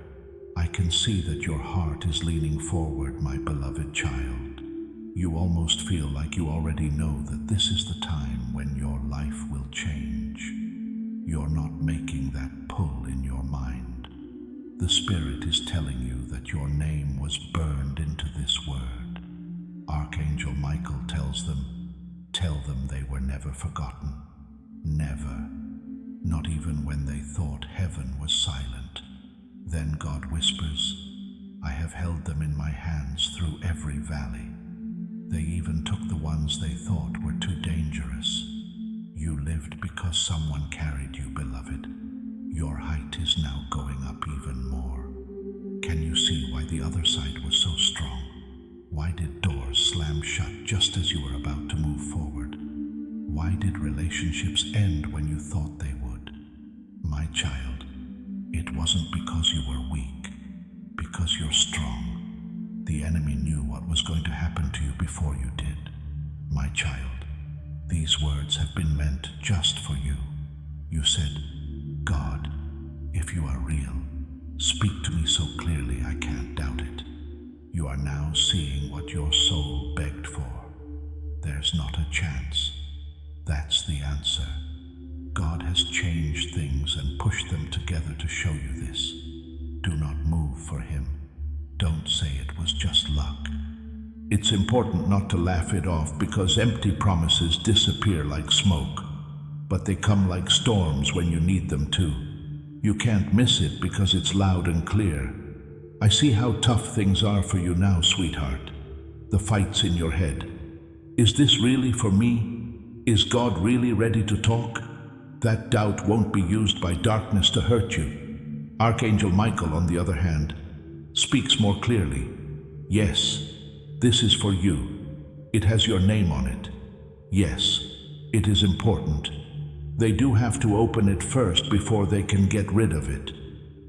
I can see that your heart is leaning forward, my beloved child. You almost feel like you already know that this is the time when your life will change. You're not making that pull in your mind. The Spirit is telling you that your name was burned into this word. Archangel Michael tells them, tell them they were never forgotten. Never. Not even when they thought heaven was silent. Then God whispers, I have held them in my hands through every valley. They even took the ones they thought were too dangerous. You lived because someone carried you, beloved. Your height is now going up even more. Can you see why the other side was so strong? Why did doors slam shut just as you were about to move forward? Why did relationships end when you thought they would? My child, it wasn't because you were weak, because you're strong. The enemy knew what was going to happen to you before you did. My child, these words have been meant just for you. You said, God, if you are real, speak to me so clearly I can't doubt it. You are now seeing what your soul begged for. There's not a chance. That's the answer. God has changed things and pushed them together to show you this. Do not move for him. Don't say it was just luck. It's important not to laugh it off because empty promises disappear like smoke, but they come like storms when you need them to. You can't miss it because it's loud and clear. I see how tough things are for you now, sweetheart. The fight's in your head. Is this really for me? Is God really ready to talk? That doubt won't be used by darkness to hurt you. Archangel Michael, on the other hand, speaks more clearly. Yes, this is for you. It has your name on it. Yes, it is important. They do have to open it first before they can get rid of it.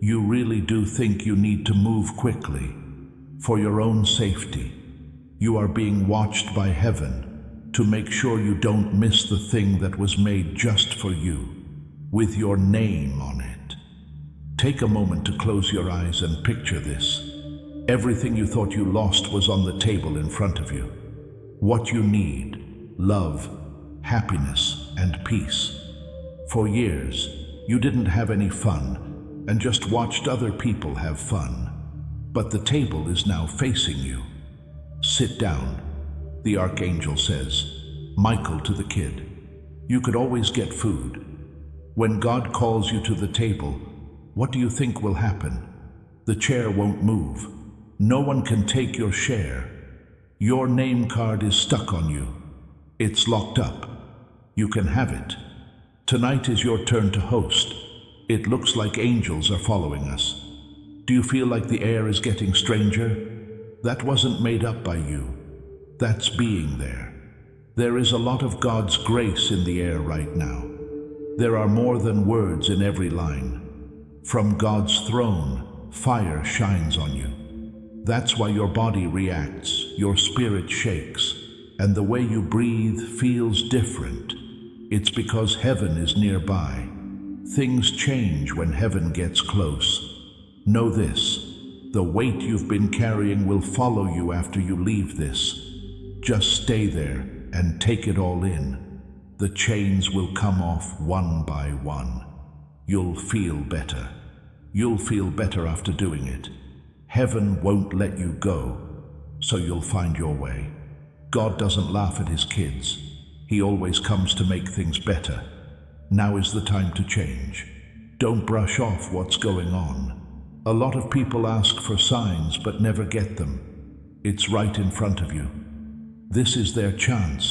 You really do think you need to move quickly, for your own safety. You are being watched by heaven to make sure you don't miss the thing that was made just for you, with your name on it. Take a moment to close your eyes and picture this. Everything you thought you lost was on the table in front of you. What you need: love, happiness, and peace. For years, you didn't have any fun and just watched other people have fun. But the table is now facing you. Sit down, the Archangel says. Michael to the kid, you could always get food. When God calls you to the table, what do you think will happen? The chair won't move. No one can take your share. Your name card is stuck on you. It's locked up. You can have it. Tonight is your turn to host. It looks like angels are following us. Do you feel like the air is getting stranger? That wasn't made up by you. That's being there. There is a lot of God's grace in the air right now. There are more than words in every line. From God's throne, fire shines on you. That's why your body reacts, your spirit shakes, and the way you breathe feels different. It's because heaven is nearby. Things change when heaven gets close. Know this: the weight you've been carrying will follow you after you leave this. Just stay there and take it all in. The chains will come off one by one. You'll feel better. You'll feel better after doing it. Heaven won't let you go, so you'll find your way. God doesn't laugh at his kids. He always comes to make things better. Now is the time to change. Don't brush off what's going on. A lot of people ask for signs but never get them. It's right in front of you. This is their chance,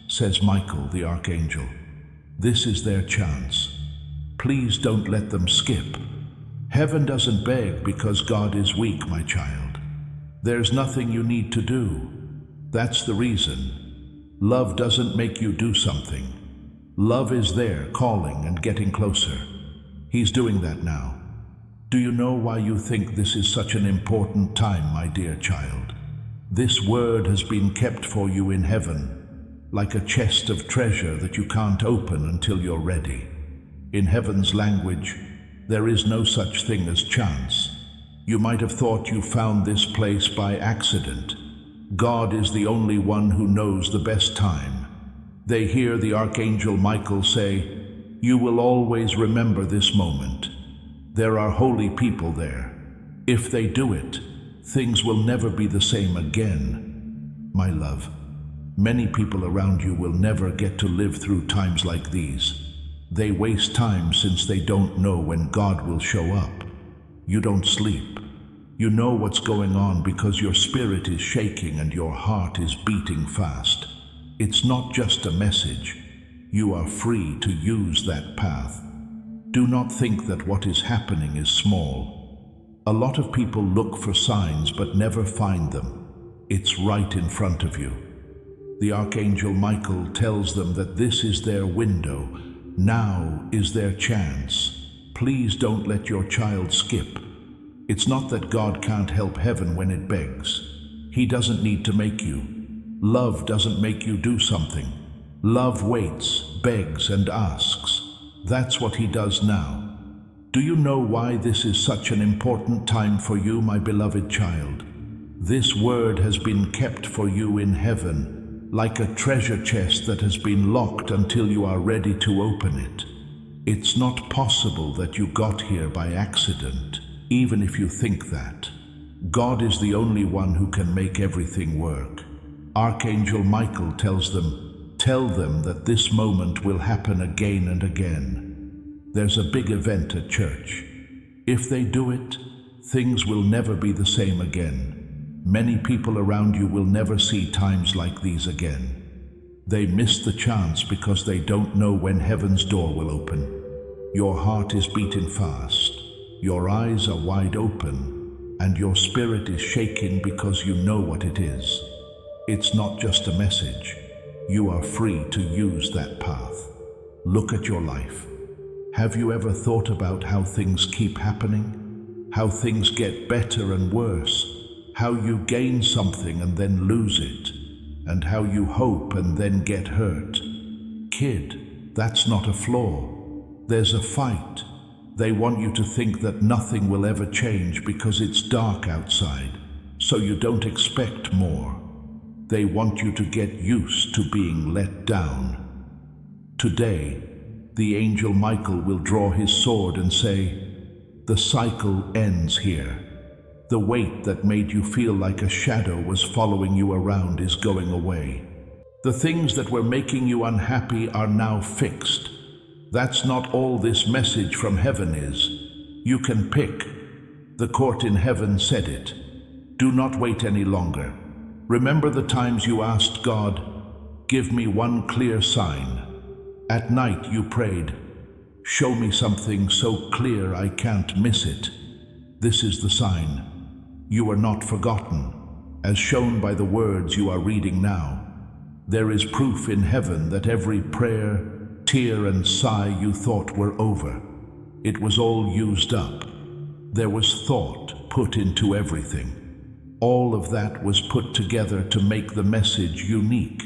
says Michael, the Archangel. This is their chance. Please don't let them skip. Heaven doesn't beg because God is weak, my child. There's nothing you need to do. That's the reason. Love doesn't make you do something. Love is there, calling and getting closer. He's doing that now. Do you know why you think this is such an important time, my dear child? This word has been kept for you in heaven, like a chest of treasure that you can't open until you're ready. In heaven's language, there is no such thing as chance. You might have thought you found this place by accident. God is the only one who knows the best time. They hear the Archangel Michael say, "You will always remember this moment." There are holy people there. If they do it, things will never be the same again. My love, many people around you will never get to live through times like these. They waste time since they don't know when God will show up. You don't sleep. You know what's going on because your spirit is shaking and your heart is beating fast. It's not just a message. You are free to use that path. Do not think that what is happening is small. A lot of people look for signs but never find them. It's right in front of you. The Archangel Michael tells them that this is their window. Now is their chance. Please don't let your child skip. It's not that God can't help heaven when it begs. He doesn't need to make you. Love doesn't make you do something. Love waits, begs, and asks. That's what he does now. Do you know why this is such an important time for you, my beloved child? This word has been kept for you in heaven, like a treasure chest that has been locked until you are ready to open it. It's not possible that you got here by accident, even if you think that. God is the only one who can make everything work. Archangel Michael tells them, "Tell them that this moment will happen again and again." There's a big event at church. If they do it, things will never be the same again. Many people around you will never see times like these again. They miss the chance because they don't know when heaven's door will open. Your heart is beating fast, your eyes are wide open, and your spirit is shaking because you know what it is. It's not just a message. You are free to use that path. Look at your life. Have you ever thought about how things keep happening? How things get better and worse? how you gain something and then lose it, and how you hope and then get hurt. Kid, that's not a flaw. There's a fight. They want you to think that nothing will ever change because it's dark outside, so you don't expect more. They want you to get used to being let down. Today, the angel Michael will draw his sword and say, "The cycle ends here. The weight that made you feel like a shadow was following you around is going away. The things that were making you unhappy are now fixed. That's not all this message from heaven is. You can pick. The court in heaven said it. Do not wait any longer. Remember the times you asked God, 'Give me one clear sign.' At night you prayed, 'Show me something so clear I can't miss it.' This is the sign. You are not forgotten, as shown by the words you are reading now. There is proof in heaven that every prayer, tear and sigh you thought were over, it was all used up. There was thought put into everything. All of that was put together to make the message unique.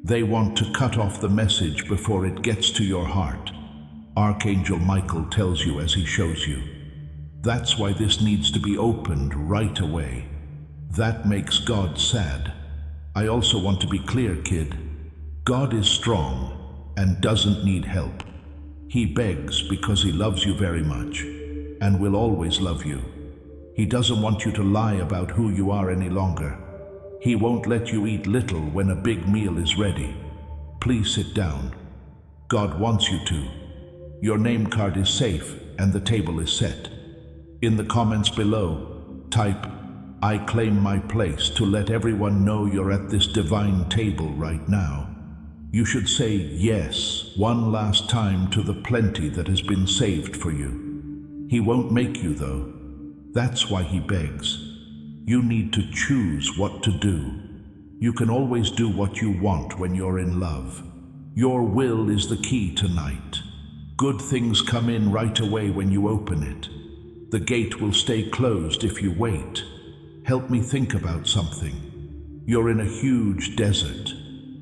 They want to cut off the message before it gets to your heart. Archangel Michael tells you as he shows you. That's why this needs to be opened right away. That makes God sad. I also want to be clear, kid. God is strong and doesn't need help. He begs because he loves you very much and will always love you. He doesn't want you to lie about who you are any longer. He won't let you eat little when a big meal is ready. Please sit down. God wants you to. Your name card is safe and the table is set. In the comments below, type, "I claim my place," to let everyone know you're at this divine table right now. You should say yes one last time to the plenty that has been saved for you. He won't make you though. That's why he begs. You need to choose what to do. You can always do what you want when you're in love. Your will is the key tonight. Good things come in right away when you open it. The gate will stay closed if you wait. Help me think about something. You're in a huge desert.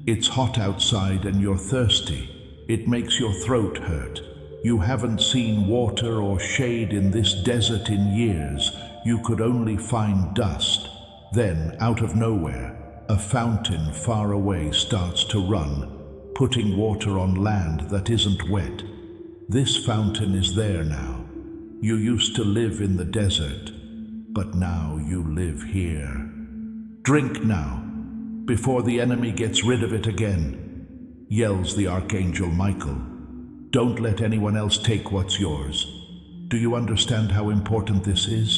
It's hot outside and you're thirsty. It makes your throat hurt. You haven't seen water or shade in this desert in years. You could only find dust. Then, out of nowhere, a fountain far away starts to run, putting water on land that isn't wet. This fountain is there now. You used to live in the desert, but now you live here. Drink now, before the enemy gets rid of it again, yells the Archangel Michael. Don't let anyone else take what's yours. Do you understand how important this is?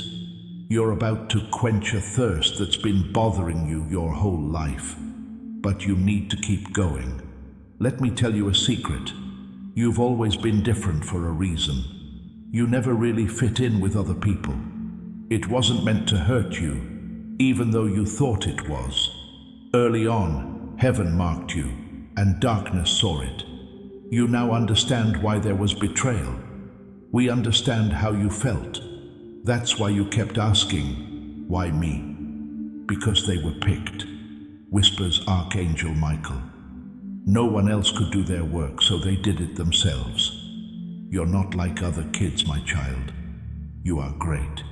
You're about to quench a thirst that's been bothering you your whole life, but you need to keep going. Let me tell you a secret. You've always been different for a reason. You never really fit in with other people. It wasn't meant to hurt you, even though you thought it was. Early on, heaven marked you, and darkness saw it. You now understand why there was betrayal. We understand how you felt. That's why you kept asking, "Why me?" Because they were picked, whispers Archangel Michael. No one else could do their work, so they did it themselves. You're not like other kids, my child. You are great,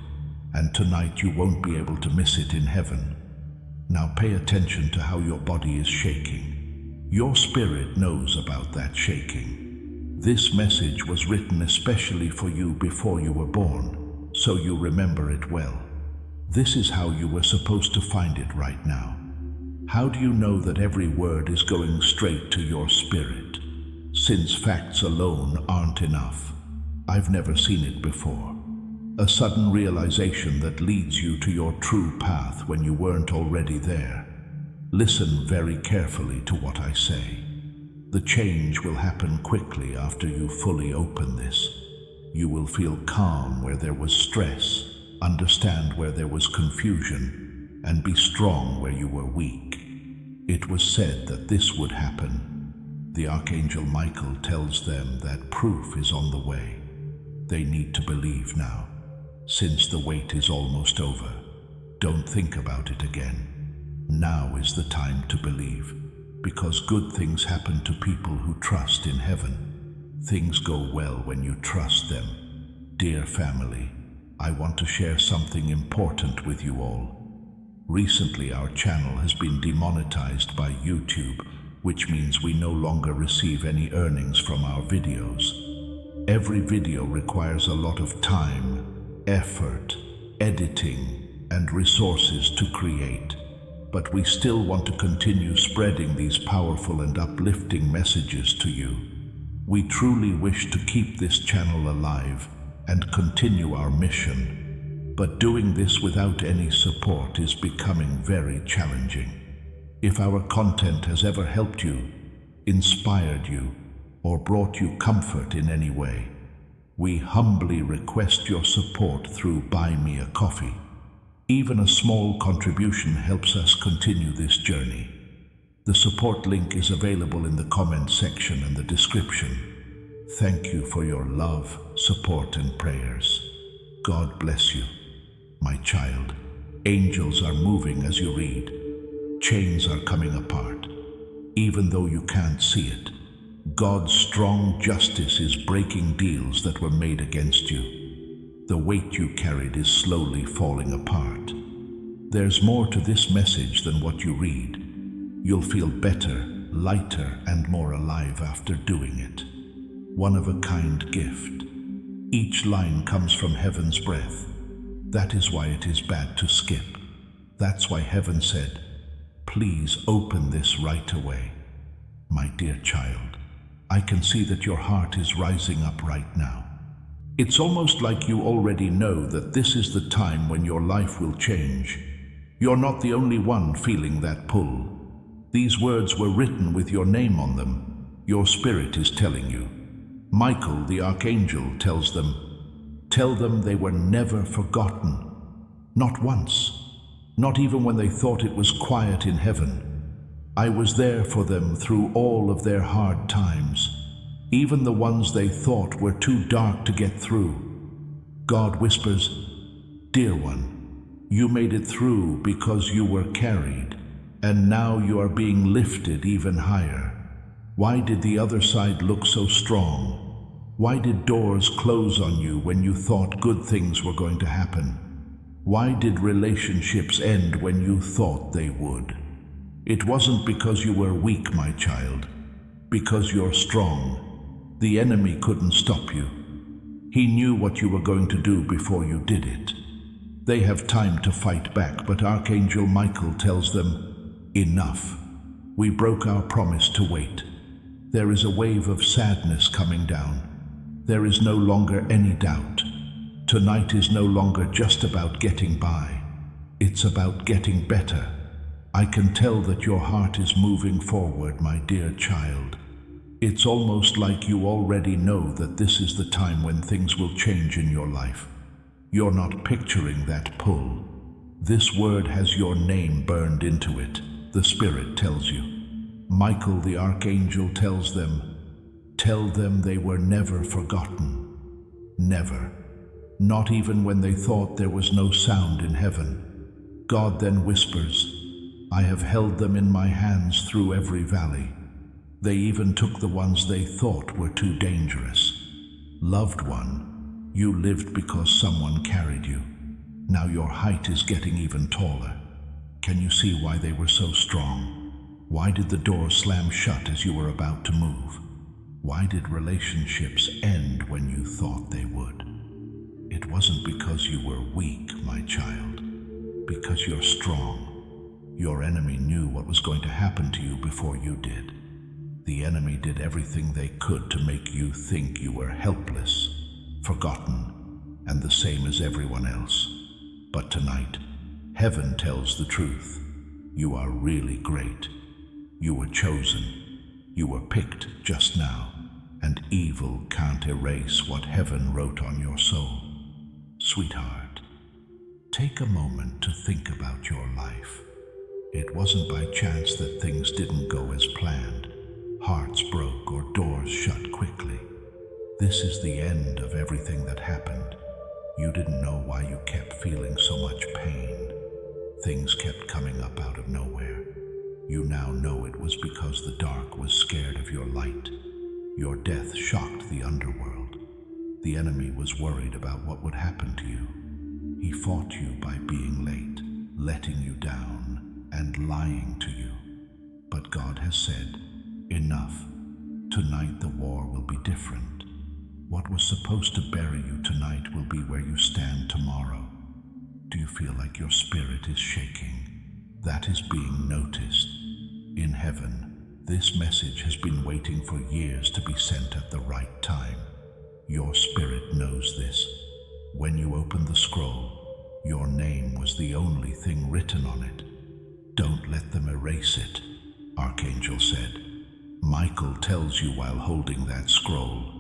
and tonight you won't be able to miss it in heaven. Now pay attention to how your body is shaking. Your spirit knows about that shaking. This message was written especially for you before you were born, so you remember it well. This is how you were supposed to find it right now. How do you know that every word is going straight to your spirit? Since facts alone aren't enough. I've never seen it before. A sudden realization that leads you to your true path when you weren't already there. Listen very carefully to what I say. The change will happen quickly after you fully open this. You will feel calm where there was stress, understand where there was confusion, and be strong where you were weak. It was said that this would happen. The Archangel Michael tells them that proof is on the way. They need to believe now, since the wait is almost over. Don't think about it again. Now is the time to believe, because good things happen to people who trust in heaven. Things go well when you trust them. Dear family, I want to share something important with you all. Recently, our channel has been demonetized by YouTube, which means we no longer receive any earnings from our videos. Every video requires a lot of time, effort, editing, and resources to create. But we still want to continue spreading these powerful and uplifting messages to you. We truly wish to keep this channel alive and continue our mission. But doing this without any support is becoming very challenging. If our content has ever helped you, inspired you, or brought you comfort in any way, we humbly request your support through Buy Me a Coffee. Even a small contribution helps us continue this journey. The support link is available in the comment section and the description. Thank you for your love, support, and prayers. God bless you, my child. Angels are moving as you read. Chains are coming apart. Even though you can't see it, God's strong justice is breaking deals that were made against you. The weight you carried is slowly falling apart. There's more to this message than what you read. You'll feel better, lighter, and more alive after doing it. One-of-a-kind gift. Each line comes from heaven's breath. That is why it is bad to skip. That's why heaven said, "Please open this right away." My dear child, I can see that your heart is rising up right now. It's almost like you already know that this is the time when your life will change. You're not the only one feeling that pull. These words were written with your name on them. Your spirit is telling you. Michael, the Archangel, tells them, "Tell them they were never forgotten. Not once. Not even when they thought it was quiet in heaven. I was there for them through all of their hard times, even the ones they thought were too dark to get through." God whispers, "Dear one, you made it through because you were carried, and now you are being lifted even higher. Why did the other side look so strong? Why did doors close on you when you thought good things were going to happen? Why did relationships end when you thought they would? It wasn't because you were weak, my child, because you're strong. The enemy couldn't stop you. He knew what you were going to do before you did it. They have time to fight back, but Archangel Michael tells them, "Enough. We broke our promise to wait." There is a wave of sadness coming down. There is no longer any doubt. Tonight is no longer just about getting by. It's about getting better. I can tell that your heart is moving forward, my dear child. It's almost like you already know that this is the time when things will change in your life. You're not picturing that pull. This word has your name burned into it, the Spirit tells you. Michael the Archangel tells them, "Tell them they were never forgotten." Never. Not even when they thought there was no sound in heaven. God then whispers, "I have held them in my hands through every valley. They even took the ones they thought were too dangerous." Loved one, you lived because someone carried you. Now your height is getting even taller. Can you see why they were so strong? Why did the door slam shut as you were about to move? Why did relationships end when you thought they would? It wasn't because you were weak, my child, because you're strong. Your enemy knew what was going to happen to you before you did. The enemy did everything they could to make you think you were helpless, forgotten, and the same as everyone else. But tonight, heaven tells the truth. You are really great. You were chosen. You were picked just now, and evil can't erase what heaven wrote on your soul. Sweetheart, take a moment to think about your life. It wasn't by chance that things didn't go as planned. Hearts broke or doors shut quickly. This is the end of everything that happened. You didn't know why you kept feeling so much pain. Things kept coming up out of nowhere. You now know it was because the dark was scared of your light. Your death shocked the underworld. The enemy was worried about what would happen to you. He fought you by being late, letting you down, and lying to you. But God has said, enough. Tonight the war will be different. What was supposed to bury you tonight will be where you stand tomorrow. Do you feel like your spirit is shaking? That is being noticed. In heaven, this message has been waiting for years to be sent at the right time. Your spirit knows this. When you opened the scroll, your name was the only thing written on it. Don't let them erase it, Archangel said. Michael tells you while holding that scroll,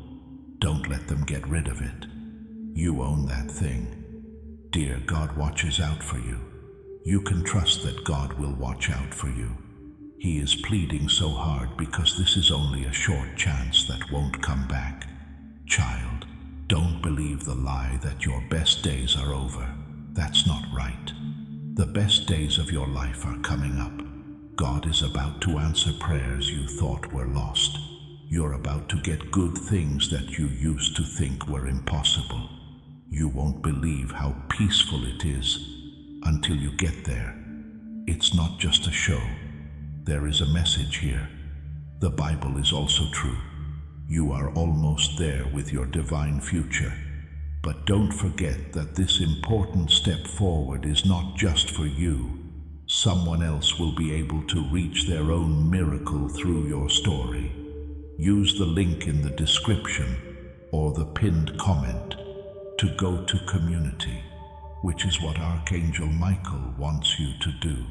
don't let them get rid of it. You own that thing. Dear, God watches out for you. You can trust that God will watch out for you. He is pleading so hard because this is only a short chance that won't come back. Child, don't believe the lie that your best days are over. That's not right. The best days of your life are coming up. God is about to answer prayers you thought were lost. You're about to get good things that you used to think were impossible. You won't believe how peaceful it is until you get there. It's not just a show. There is a message here. The Bible is also true. You are almost there with your divine future. But don't forget that this important step forward is not just for you. Someone else will be able to reach their own miracle through your story. Use the link in the description or the pinned comment to go to community, which is what Archangel Michael wants you to do.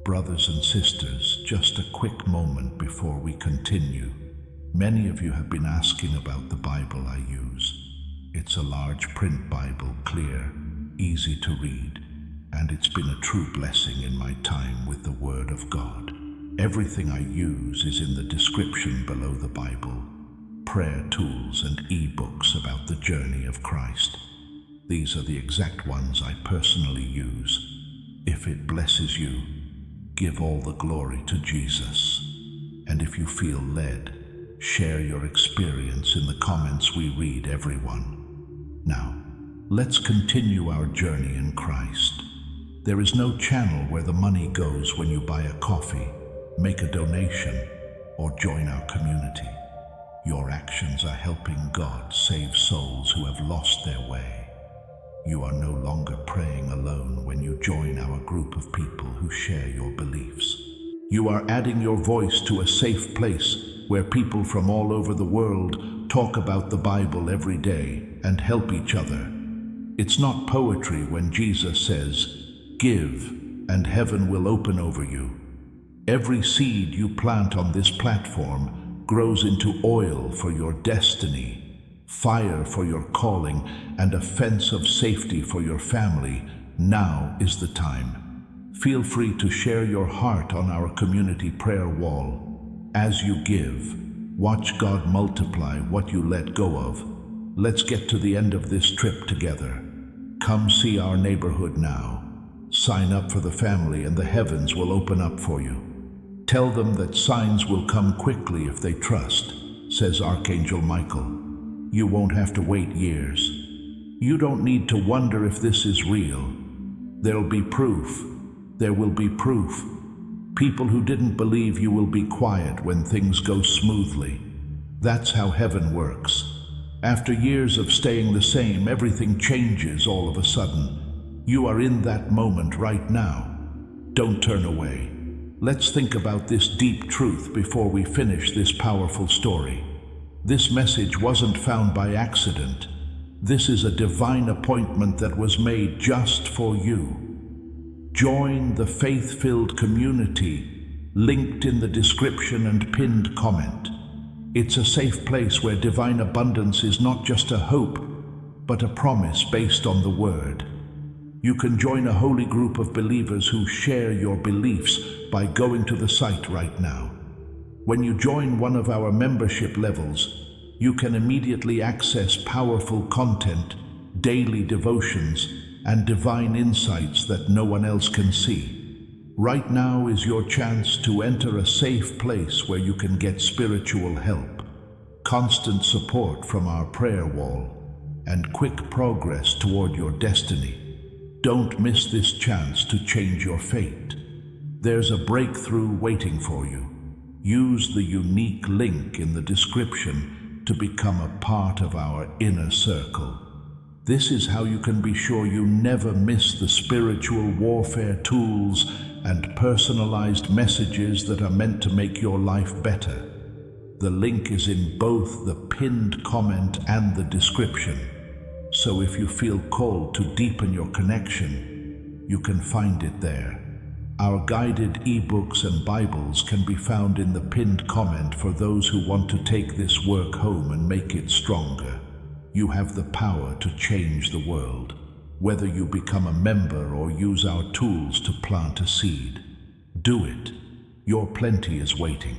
Brothers and sisters, just a quick moment before we continue. Many of you have been asking about the Bible I use. It's a large print Bible, clear, easy to read, and it's been a true blessing in my time with the Word of God. Everything I use is in the description below the Bible. Prayer tools and e-books about the journey of Christ. These are the exact ones I personally use. If it blesses you, give all the glory to Jesus. And if you feel led, share your experience in the comments. We read everyone. Now, let's continue our journey in Christ. There is no channel where the money goes when you buy a coffee, make a donation, or join our community. Your actions are helping God save souls who have lost their way. You are no longer praying alone when you join our group of people who share your beliefs. You are adding your voice to a safe place where people from all over the world talk about the Bible every day and help each other. It's not poetry when Jesus says, "Give, and heaven will open over you." Every seed you plant on this platform grows into oil for your destiny, fire for your calling, and a fence of safety for your family. Now is the time. Feel free to share your heart on our community prayer wall. As you give, watch God multiply what you let go of. Let's get to the end of this trip together. Come see our neighborhood now. Sign up for the family and the heavens will open up for you. Tell them that signs will come quickly if they trust, says Archangel Michael. You won't have to wait years. You don't need to wonder if this is real. There'll be proof. There will be proof. People who didn't believe you will be quiet when things go smoothly. That's how heaven works. After years of staying the same, everything changes all of a sudden. You are in that moment right now. Don't turn away. Let's think about this deep truth before we finish this powerful story. This message wasn't found by accident. This is a divine appointment that was made just for you. Join the faith-filled community linked in the description and pinned comment. It's a safe place where divine abundance is not just a hope, but a promise based on the Word. You can join a holy group of believers who share your beliefs by going to the site right now. When you join one of our membership levels, you can immediately access powerful content, daily devotions, and divine insights that no one else can see. Right now is your chance to enter a safe place where you can get spiritual help, constant support from our prayer wall, and quick progress toward your destiny. Don't miss this chance to change your fate. There's a breakthrough waiting for you. Use the unique link in the description to become a part of our inner circle. This is how you can be sure you never miss the spiritual warfare tools and personalized messages that are meant to make your life better. The link is in both the pinned comment and the description, so if you feel called to deepen your connection, you can find it there. Our guided ebooks and Bibles can be found in the pinned comment for those who want to take this work home and make it stronger. You have the power to change the world, whether you become a member or use our tools to plant a seed. Do it. Your plenty is waiting.